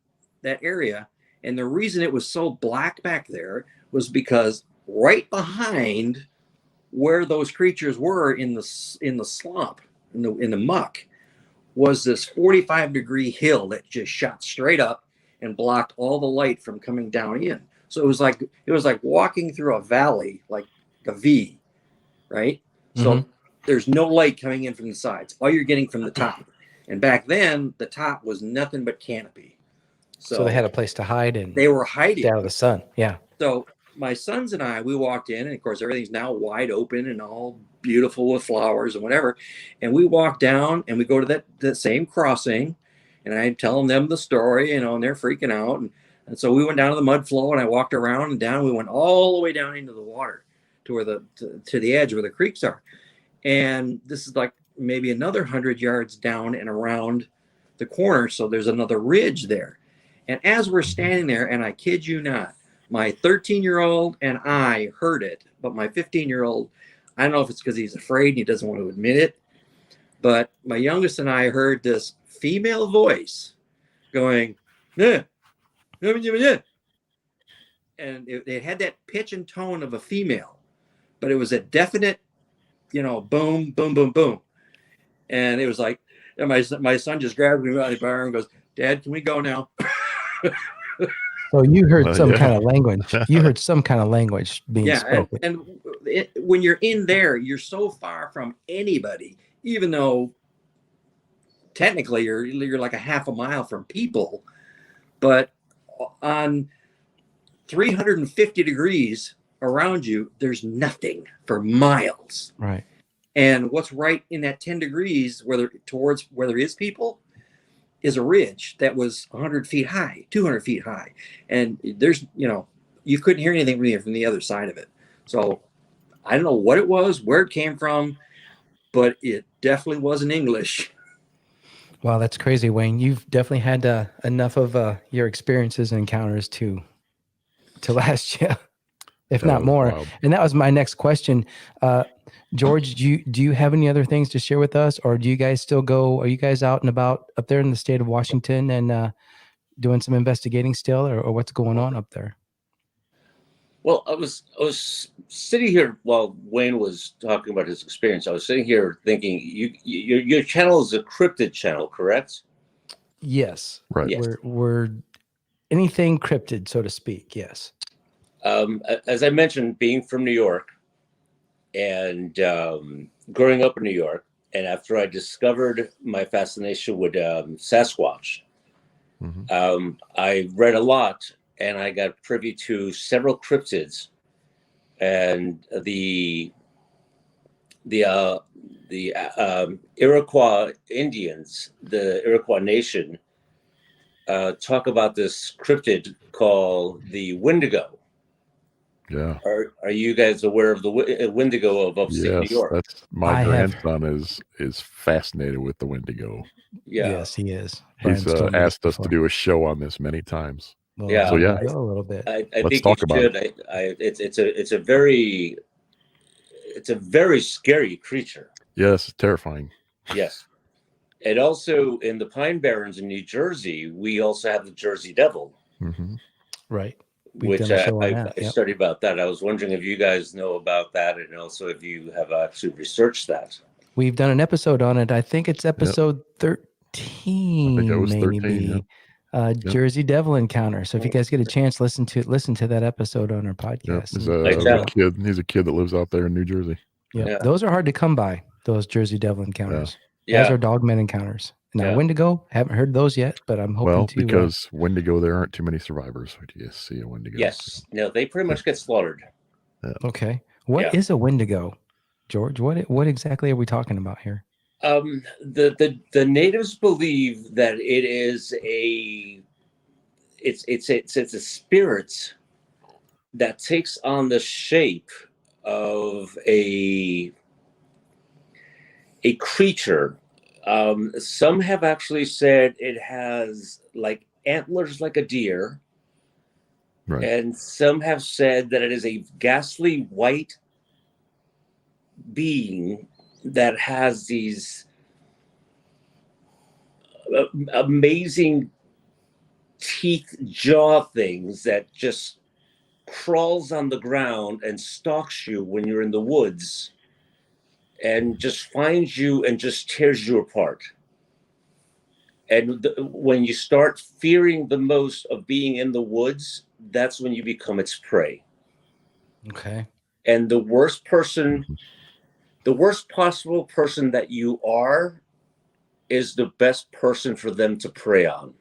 that area. And the reason it was so black back there was because right behind where those creatures were in the slump, in the muck, was this 45-degree hill that just shot straight up and blocked all the light from coming down in. So it was like walking through a valley, like a V, right? So there's no light coming in from the sides. All you're getting from the top. And back then, the top was nothing but canopy. So they had a place to hide, and they were hiding out of the sun. Yeah. So my sons and I, we walked in, and of course everything's now wide open and all beautiful with flowers and whatever. And we walk down, and we go to that same crossing, and I'm telling them the story, and they're freaking out. And so we went down to the mud flow, and I walked around and down. We went all the way down into the water to where to the edge where the creeks are. And this is like maybe another 100 yards down and around the corner. So there's another ridge there. And as we're standing there, and I kid you not, my 13-year-old and I heard it, but my 15-year-old, I don't know if it's because he's afraid and he doesn't want to admit it, but my youngest and I heard this female voice going, yeah, and it had that pitch and tone of a female, but it was a definite, boom, boom, boom, boom. And it was like, and my son just grabbed me by the bar and goes, Dad, can we go now? So you heard some kind of language. You heard some kind of language being spoken. And when you're in there, you're so far from anybody, even though technically you're like a half a mile from people. But on 350 degrees around you, there's nothing for miles. Right. And what's right in that 10 degrees, where there is people, is a ridge that was 100 feet high, 200 feet high. And there's, you couldn't hear anything from the other side of it. So I don't know what it was, where it came from, but it definitely wasn't English. Wow, that's crazy, Wayne. You've definitely had enough of your experiences and encounters to last you, if not more. Wild. And that was my next question. George, do you have any other things to share with us, or do you guys still go? Are you guys out and about up there in the state of Washington and doing some investigating still, or what's going on up there? Well, I was sitting here while Wayne was talking about his experience. I was sitting here thinking, your channel is a cryptid channel, correct? Yes. Right. Yes. We're anything cryptid, so to speak. Yes. As I mentioned, being from New York and growing up in New York, and after I discovered my fascination with Sasquatch, I read a lot. And I got privy to several cryptids, and the Iroquois Indians, the Iroquois Nation, talk about this cryptid called the Wendigo. Yeah. Are you guys aware of the Wendigo of upstate New York? That's my grandson is fascinated with the Wendigo. Yeah. Yes, he is. He's asked us to do a show on this many times. Well, yeah. So yeah, a little bit. I Let's think talk you about should. it. It's a very scary creature. Yes, terrifying. Yes. And also in the Pine Barrens in New Jersey, we also have the Jersey Devil. Right. Which I studied about that. I was wondering if you guys know about that, and also if you have actually researched that. We've done an episode on it. I think it's episode 13. I think it was 13. Jersey Devil Encounter. So if you guys get a chance, listen to that episode on our podcast. He's a kid that lives out there in New Jersey. Yeah. Those are hard to come by, those Jersey Devil Encounters. Yeah. Those are Dogman Encounters. Now, Wendigo, haven't heard those yet, but I'm hoping to. Because Wendigo, there aren't too many survivors. Do you see a Wendigo? Yes. No, they pretty much get slaughtered. Yeah. Okay. What is a Wendigo, George? What exactly are we talking about here? The natives believe that it is it's a spirit that takes on the shape of a creature. Some have actually said it has like antlers like a deer, Right. and some have said that it is a ghastly white being that has these amazing teeth jaw things that just crawls on the ground and stalks you when you're in the woods and just finds you and just tears you apart. And when you start fearing the most of being in the woods, that's when you become its prey. Okay. And the worst possible person that you are is the best person for them to prey on,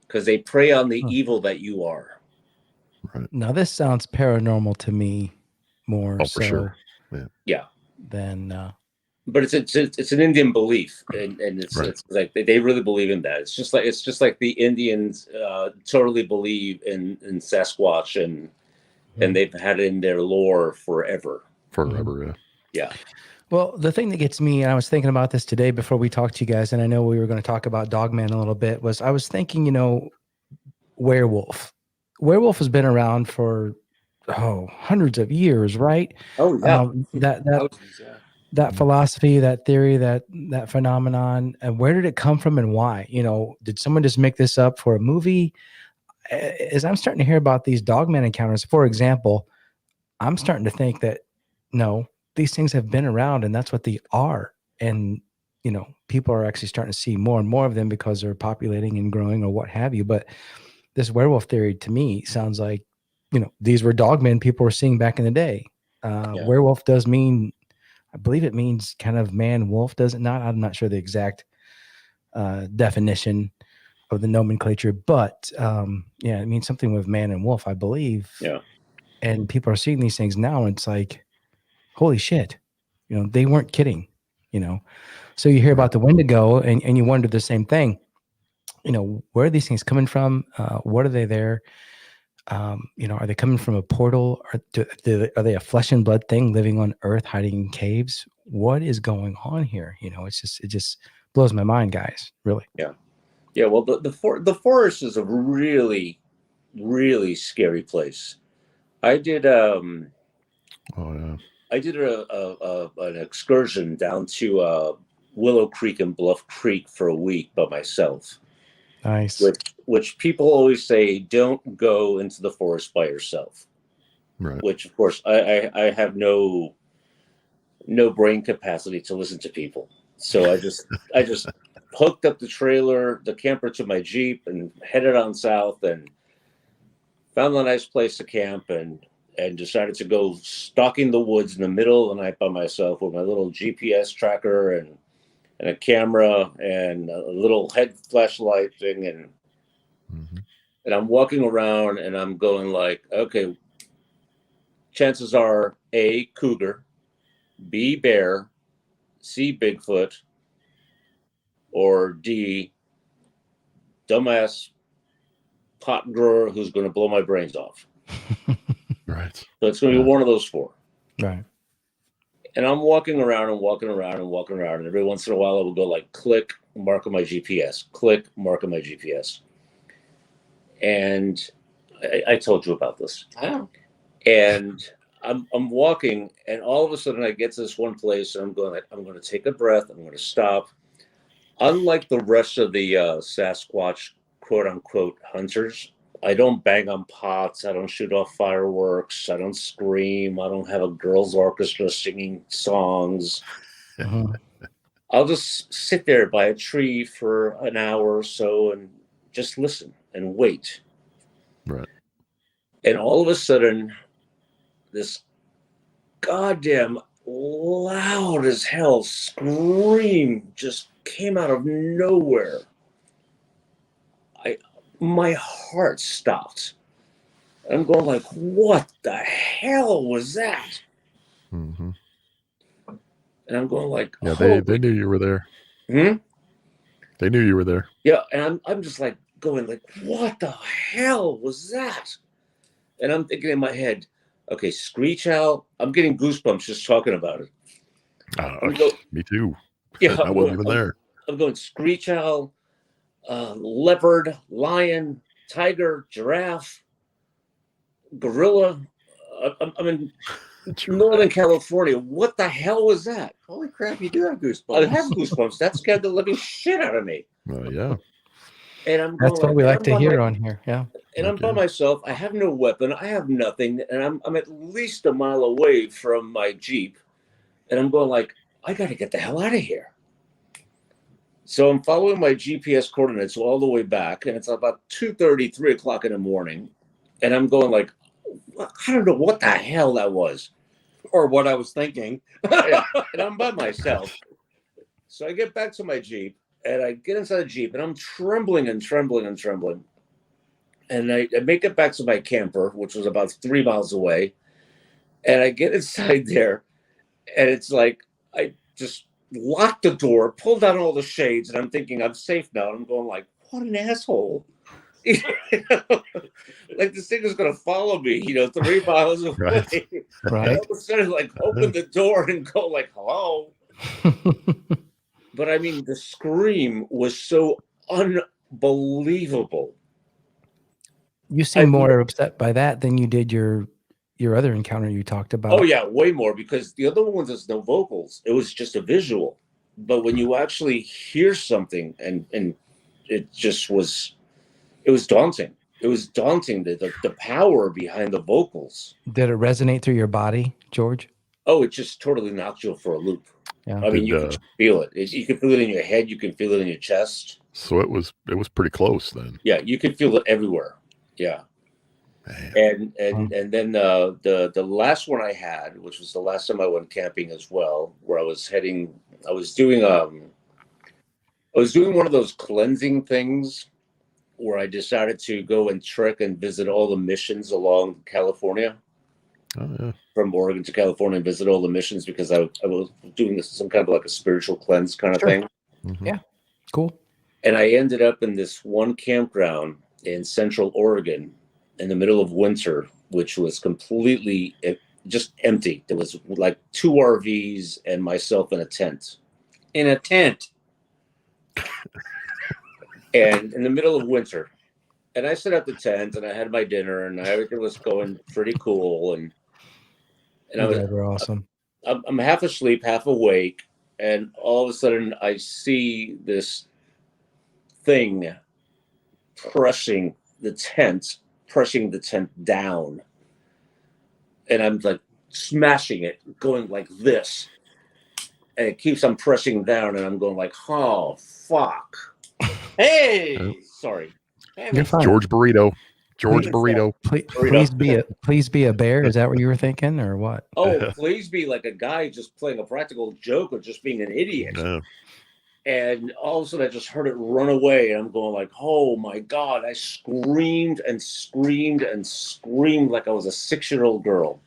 because they prey on the evil that you are. Right. Now this sounds paranormal to me more Oh, for so sure. Yeah. than But it's an Indian belief, and it's Right. it's like they really believe in that. It's just like the Indians totally believe in Sasquatch, and they've had it in their lore forever. Forever. Yeah. Well, the thing that gets me, and I was thinking about this today before we talked to you guys, and I know we were going to talk about Dogman a little bit, was I was thinking, werewolf. Werewolf has been around for hundreds of years, right? Oh yeah. Thousands, yeah. That philosophy, that theory, that phenomenon, and where did it come from and why? Did someone just make this up for a movie? As I'm starting to hear about these Dogman encounters, for example, I'm starting to think that no, these things have been around and that's what they are. And, people are actually starting to see more and more of them because they're populating and growing or what have you. But this werewolf theory to me sounds like, these were dogmen people were seeing back in the day. Werewolf does mean, I believe it means kind of man wolf, does it not? I'm not sure the exact definition of the nomenclature, but it means something with man and wolf, I believe. Yeah. And people are seeing these things now, and it's like, holy shit, they weren't kidding, So you hear about the Wendigo, and you wonder the same thing. Where are these things coming from? What are they there? Are they coming from a portal? Are they a flesh and blood thing living on Earth, hiding in caves? What is going on here? It just blows my mind, guys. Really. Yeah. Yeah. Well, the forest is a really, really scary place. I did an excursion down to Willow Creek and Bluff Creek for a week by myself. Nice. Which people always say, don't go into the forest by yourself. Right. Which, of course, I have no brain capacity to listen to people. So I just hooked up the camper to my Jeep and headed on south and found a nice place to camp and decided to go stalking the woods in the middle of the night by myself with my little GPS tracker and a camera and a little head flashlight thing. And I'm walking around and I'm going like, okay, chances are A, cougar, B, bear, C, Bigfoot, or D, dumbass pot grower who's going to blow my brains off. Right. So it's going to be one of those four. Right. And I'm walking around, and every once in a while I will go like, click, mark on my GPS, click, mark on my GPS. And I told you about this. Oh. And I'm walking, and all of a sudden I get to this one place, and I'm going to take a breath. I'm going to stop. Unlike the rest of the Sasquatch quote unquote hunters, I don't bang on pots. I don't shoot off fireworks. I don't scream. I don't have a girls' orchestra singing songs. I'll just sit there by a tree for an hour or so and just listen and wait. Right. And all of a sudden, this goddamn loud as hell scream just came out of nowhere. My heart stopped. I'm going like, what the hell was that? Mm-hmm. And I'm going like, yeah, they knew you were there. They knew you were there. Yeah, and I'm just like going like, what the hell was that? And I'm thinking in my head, Okay, screech owl. I'm getting goosebumps just talking about it. Me too. Yeah, I wasn't even there. I'm going screech owl, leopard, lion, tiger, giraffe, gorilla. I'm in Northern California. What the hell was that? Holy crap, you do have goosebumps. I have goosebumps. That scared the living shit out of me. Yeah. And I'm That's going what we like to hear on here. Yeah. And I'm by myself. I have no weapon. I have nothing. And I'm at least a mile away from my Jeep. And I'm going like, I got to get the hell out of here. So I'm following my GPS coordinates all the way back. And it's about 2:30, 3 o'clock in the morning. And I'm going like, I don't know what the hell that was. Or what I was thinking. Yeah. And I'm by myself. So I get back to my Jeep. And I get inside the Jeep. And I'm trembling and trembling and trembling. And I make it back to my camper, which was about 3 miles away. And I get inside there, and it's like I just locked the door, pulled down all the shades, and I'm thinking I'm safe now. And I'm going like, what an asshole. Like this thing is going to follow me, 3 miles away. Right. Right. And all of a sudden, like, open the door and go like, hello. But I mean, the scream was so unbelievable. You seem more upset by that than you did your other encounter you talked about. Oh yeah, way more, because the other one was no vocals. It was just a visual. But when you actually hear something and it just was, it was daunting. It was daunting, the power behind the vocals. Did it resonate through your body, George? Oh, it just totally knocked you for a loop. Yeah. I mean, you can feel it. You can feel it in your head. You can feel it in your chest. So it was pretty close then. Yeah, you can feel it everywhere. Yeah. Man. And then the last one I had, which was the last time I went camping as well, where I was doing one of those cleansing things where I decided to go and trek and visit all the missions along California. Oh yeah. From Oregon to California and visit all the missions, because I was doing some kind of like a spiritual cleanse kind of thing. Mm-hmm. Yeah. Cool. And I ended up in this one campground in Central Oregon in the middle of winter, which was completely just empty. There was like 2 RVs and myself in a tent. In a tent. And in the middle of winter. And I set up the tent and I had my dinner and everything was going pretty cool. And You guys were awesome. I'm half asleep, half awake. And all of a sudden I see this thing pressing the tent down. And I'm like smashing it, going like this. And it keeps on pressing down, and I'm going like, oh, fuck. Hey! Sorry. You're fine. George Burrito. Please be a bear. Is that what you were thinking, or what? Oh, please be like a guy just playing a practical joke or just being an idiot. Yeah. And all of a sudden I just heard it run away, and I'm going like, oh my God. I screamed and screamed and screamed like I was a 6-year-old girl.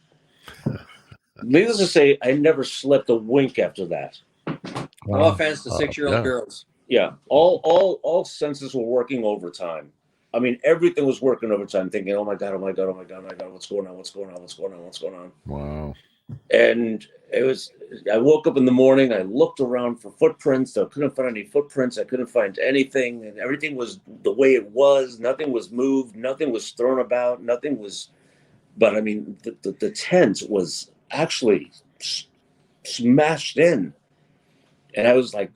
Needless to say, I never slept a wink after that. Wow. No offense to 6-year-old girls. Yeah. All senses were working overtime. I mean, everything was working overtime, thinking, oh my God, what's going on? Wow. And I woke up in the morning, I looked around for footprints, I couldn't find any footprints, I couldn't find anything, and everything was the way it was, nothing was moved, nothing was thrown about, but I mean, the tent was actually smashed in. And I was like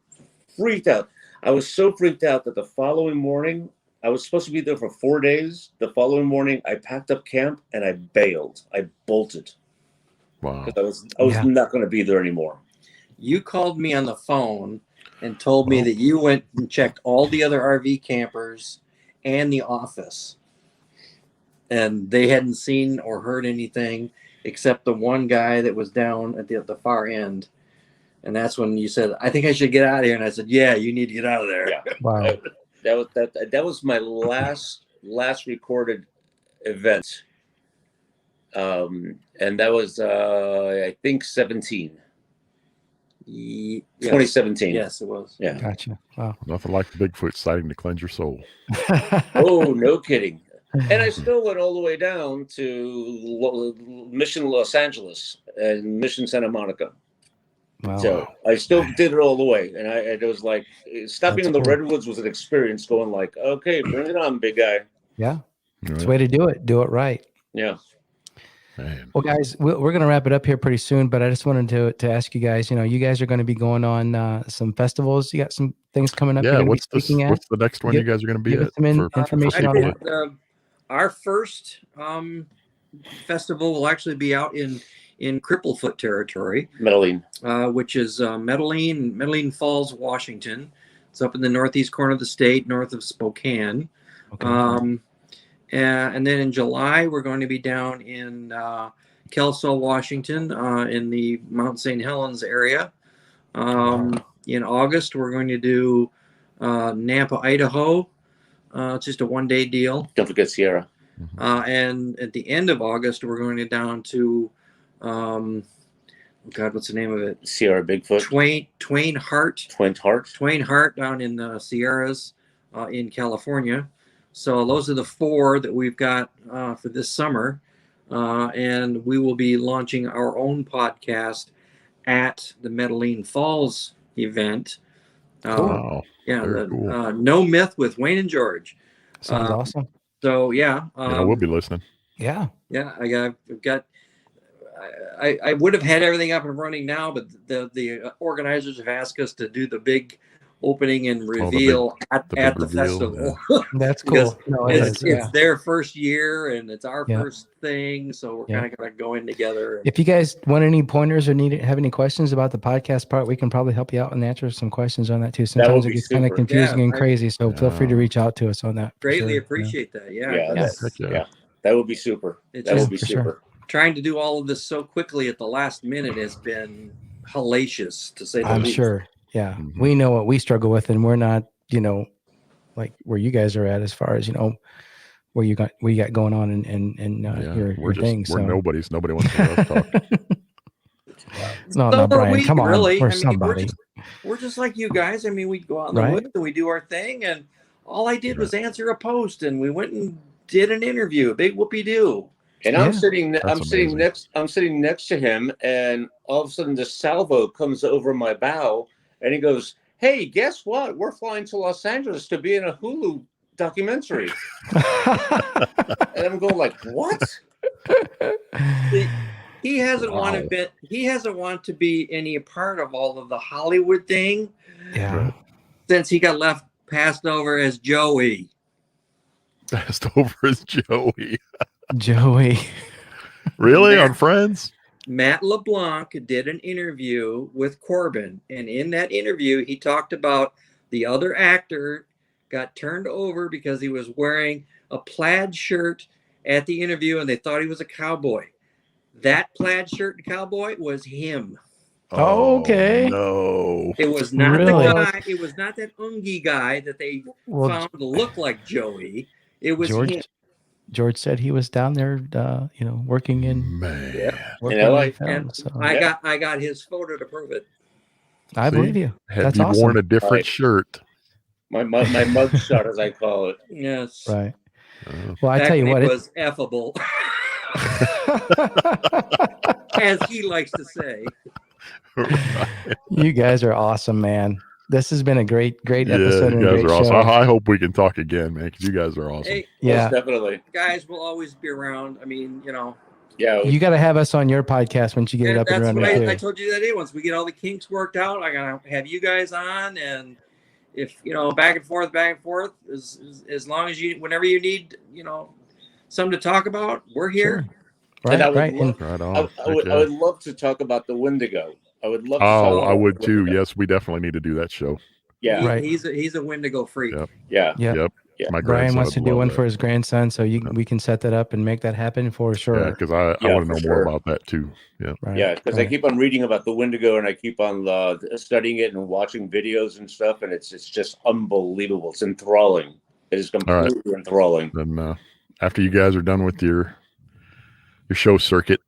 freaked out. I was so freaked out that the following morning, I was supposed to be there for 4 days. The following morning, I packed up camp and I bailed. I bolted. Wow. Because I was not going to be there anymore. You called me on the phone and told me that you went and checked all the other RV campers and the office. And they hadn't seen or heard anything except the one guy that was down at the far end. And that's when you said, I think I should get out of here. And I said, yeah, you need to get out of there. Yeah. Wow. That was my last recorded event. And that was, I think 2017. Yes, it was. Yeah. Gotcha. Wow. Nothing like the Bigfoot sighting to cleanse your soul. Oh, no kidding. And I still went all the way down to Mission Los Angeles and Mission Santa Monica. Wow. So I still did it all the way, and it was like stopping That's in the cool. redwoods was an experience. Going like, okay, bring it on, big guy. Yeah. It's Right. the way to do it. Do it right. Yeah. Man. Well, guys, we're going to wrap it up here pretty soon, but I just wanted to ask you guys, you guys are going to be going on some festivals. You got some things coming up you're Yeah, going to be what's speaking at? what's the next one Give- you guys are going to be give at? us some information on people that. Our first festival will actually be out in Cripplefoot territory, Medellin. which is Medellin Falls, Washington. It's up in the northeast corner of the state, north of Spokane. Okay. And then in July, we're going to be down in Kelso, Washington, in the Mount St. Helens area. In August, we're going to do Nampa, Idaho. It's just a one-day deal. Don't forget Sierra. And at the end of August, we're going down to, what's the name of it? Sierra Bigfoot. Twain Hart. Twain Hart down in the Sierras in California. So those are the 4 that we've got for this summer. And we will be launching our own podcast at the Medellin Falls event. Wow. Yeah, Very cool. No Myth with Wayne and George. Sounds awesome. So yeah, we'll be listening. Yeah. Yeah, I've got. I would have had everything up and running now, but the organizers have asked us to do the big opening and reveal at the reveal, festival. That's Because cool. No, it's yeah. their first year and it's our Yeah. first thing, so we're Yeah. kind of going together. If you guys want any pointers or have any questions about the podcast part, we can probably help you out and answer some questions on that too. Sometimes it be gets kind of super. confusing Yeah, and crazy, so feel free to reach out to us on that. for Greatly sure. appreciate that. Yeah, Yeah, that's- yeah. That would be super. It's That would just be for super. sure. trying to do all of this so quickly at the last minute has been hellacious, to say the I'm least. sure. Yeah. Mhm. We know what we struggle with, and we're not, like where you guys are at as far as, where you got going on and your thing. We're So nobodies. Nobody wants to hear us talk. no, So not Brian. we, Come on. really. We're I mean, somebody. We're just like you guys. I mean, we go out in the Right. woods and we do our thing, and all I did was answer a post, and we went and did an interview. Big whoopee doo. And Yeah. I'm sitting amazing. next to him, and all of a sudden the salvo comes over my bow, and he goes, "Hey, guess what? We're flying to Los Angeles to be in a Hulu documentary." And I'm going like, "What?" He hasn't Wow. wanted to be any part of all of the Hollywood thing Yeah. since he got passed over as Joey. Passed over as Joey. Joey. Really? Matt- On Friends? Matt LeBlanc did an interview with Corbin, and in that interview, he talked about the other actor got turned over because he was wearing a plaid shirt at the interview, and they thought he was a cowboy. That plaid shirt and cowboy was him. Oh, okay. No. It was not Really? the guy. It was not that Ungie guy that they Well, found to look like Joey. It was George him. George said he was down there, working in Man. Yeah. LA. And So I got his photo to prove it. I See? believe you. Had That's you awesome. worn a different Right. shirt? My mug shot, as I call it. Yes. Right. Uh, Well, I Back tell you when what, it was effable, as he likes to say. you guys are awesome, man. This has been a great yeah, episode and you a guys great are awesome. show. I hope we can talk again, man, because you guys are awesome. Hey, Yeah. Most definitely. guys will always be around. I mean, Yeah. You got to have us on your podcast once you get it up and that's running. what too. I told you that day. Once we get all the kinks worked out, I gotta have you guys on, and if back and forth, as long as whenever you need, something to talk about, we're here. Sure. Right, And I would right. love- Right I, on. I Heck would yeah. I would love to talk about the Wendigo. I would love to Oh, talk I about would the too. Wendigo. Yes, we definitely need to do that show. Yeah. Right. He's a Wendigo freak. Yep. Yeah. Yeah. Yep. Yeah. My Brian grandson wants to would do love one that. for his grandson, so Yeah. we can set that up and make that happen for sure. Yeah, because I Yeah, want to for know more sure. about that too. Yeah. Right. Yeah, because I right. keep on reading about the Wendigo and I keep on studying it and watching videos and stuff, and it's just unbelievable. It's enthralling. It is completely enthralling. Then after you guys are done with your show circuit,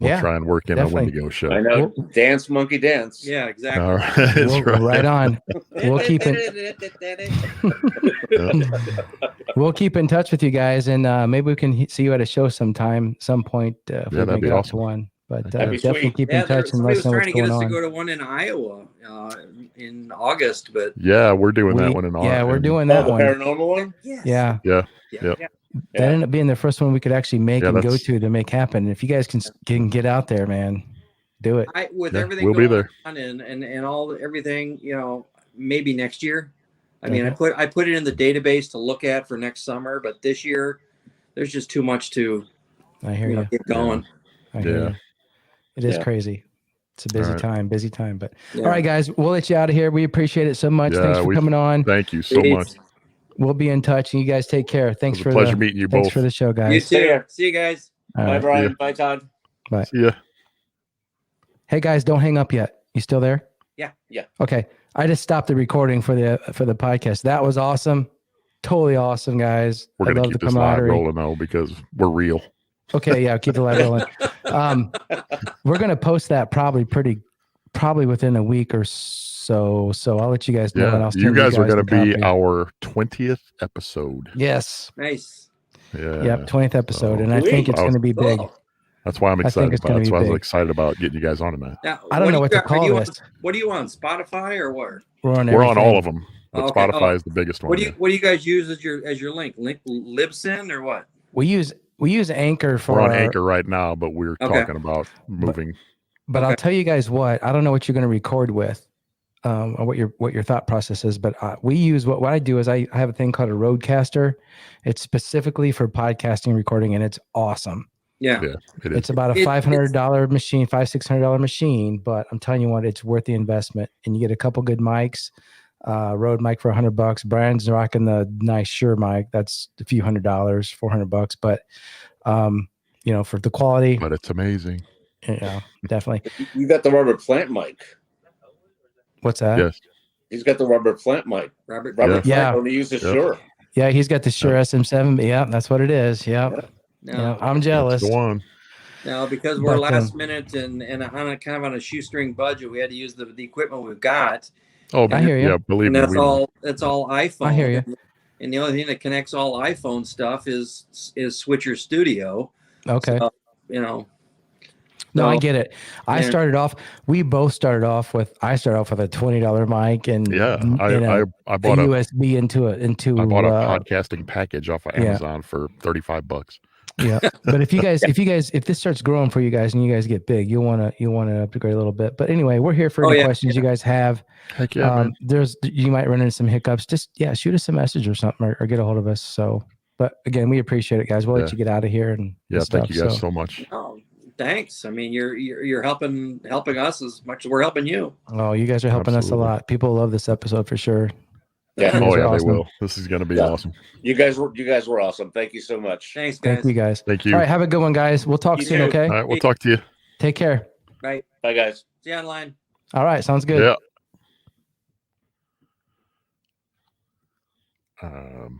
We'll Yeah, try and work in definitely. a Wendigo show. I know. Dance, monkey, dance. Yeah, exactly. All right. That's Right on. We'll keep We'll keep in touch with you guys, and maybe we can see you at a show sometime, some point. If we that'd make be it out awesome. to one. But That'd be definitely sweet. keep in touch and let somebody us was know trying what's to get going us to on. go to one in Iowa in August, but Yeah, we're doing that one in Yeah, we're doing Oh, that the one. paranormal one? yes. Yeah. Yeah. Yeah. Yep. That ended up being the first one we could actually make Yeah, and go that's- to make happen. If you guys can get out there, man, do it. With Yeah, everything we'll be going there. on and all everything, maybe next year. I mean, Okay. I put it in the database to look at for next summer, but this year there's just too much to I hear you. get going. I hear Yeah. you. It is Yeah. crazy. It's a busy All right. time. But Yeah. all right, guys, we'll let you out of here. We appreciate it so much. Yeah, Thanks for coming on. Thank you so Peace. much. We'll be in touch, and you guys take care. Thanks It for was a pleasure meeting you thanks both. for the show, You guys. too. See you guys. All Bye, right. Brian. Yeah. Bye, Todd. Bye. See ya. Hey guys, don't hang up yet. You still there? Yeah. Yeah. Okay. I just stopped the recording for the podcast. That was awesome. Totally awesome, guys. We're I gonna love keep the this live camaraderie. rolling though because we're real. Okay, yeah, keep the live rolling. We're gonna post that probably within a week or so. So I'll let you guys know. And Yeah, I'll send you guys are the gonna be copy. our 20th episode. Yes. Nice. Yeah. Yep. 20th episode, So- and I think it's Wow. going to be big. Cool. That's why I'm I think excited it's about gonna it. That's be why I was big. excited about getting you guys on tonight. Now, I don't know what to are call you this. what are you on Spotify or where? We're on We're on everything. all of them, but Okay. Spotify is the biggest one. What do you guys use as your link? Libsyn or what? We use Anchor for We're on our- Anchor right now, but we're Okay. talking about moving. But Okay. I'll tell you guys what. I don't know what you're going to record with, or what your thought process is. But we use what I do is I have a thing called a Roadcaster. It's specifically for podcasting recording, and it's awesome. Yeah. Yeah, it is. It's about a $500 machine, $600 machine, but I'm telling you what, it's worth the investment. And you get a couple good mics, Rode mic for $100. Brian's rocking the nice Shure mic. That's a few $100, $400. But for the quality, But it's amazing. definitely. You got the rubber plant mic. What's that? Yes. He's got the rubber plant mic. Robert. Rubber Yeah. plant. Yeah. Only use the Yep. Shure. Yeah, he's got the Shure SM7. But yeah, that's what it is. Yeah. No, Yeah, I'm jealous. That's the one. no, because we're But, last minute and on a kind of on a shoestring budget, we had to use the equipment we've got, Oh, I hear you. yeah, believe and me. that's we know. all iPhone. I hear you. And the only thing that connects all iPhone stuff is Switcher Studio. Okay. So, No, I So, get it. We both started off with a $20 mic and Yeah, and I a bought a USB into I bought a podcasting package off of yeah. Amazon for $35. Yeah. But if this starts growing for you guys and you guys get big, you'll want to upgrade a little bit. But anyway, we're here for any questions you guys have. Heck yeah, man. You might run into some hiccups. Just shoot us a message or something or get a hold of us. So, but again, we appreciate it, guys. We'll let you get out of here and Yeah, stuff, thank you guys so much. oh, thanks. I mean, you're helping us as much as we're helping you. Oh, you guys are helping Absolutely. us a lot. People love this episode for sure. Yeah. You guys Oh are yeah, awesome. they will. This is going to be Yeah. awesome. You guys were awesome. Thank you so much. Thanks, guys. Thank you guys. Thank you. All right, have a good one, guys. We'll talk You soon, too. okay? All right, we'll talk to you. Take care. Bye. Bye, guys. See you online. All right, sounds good. Yeah.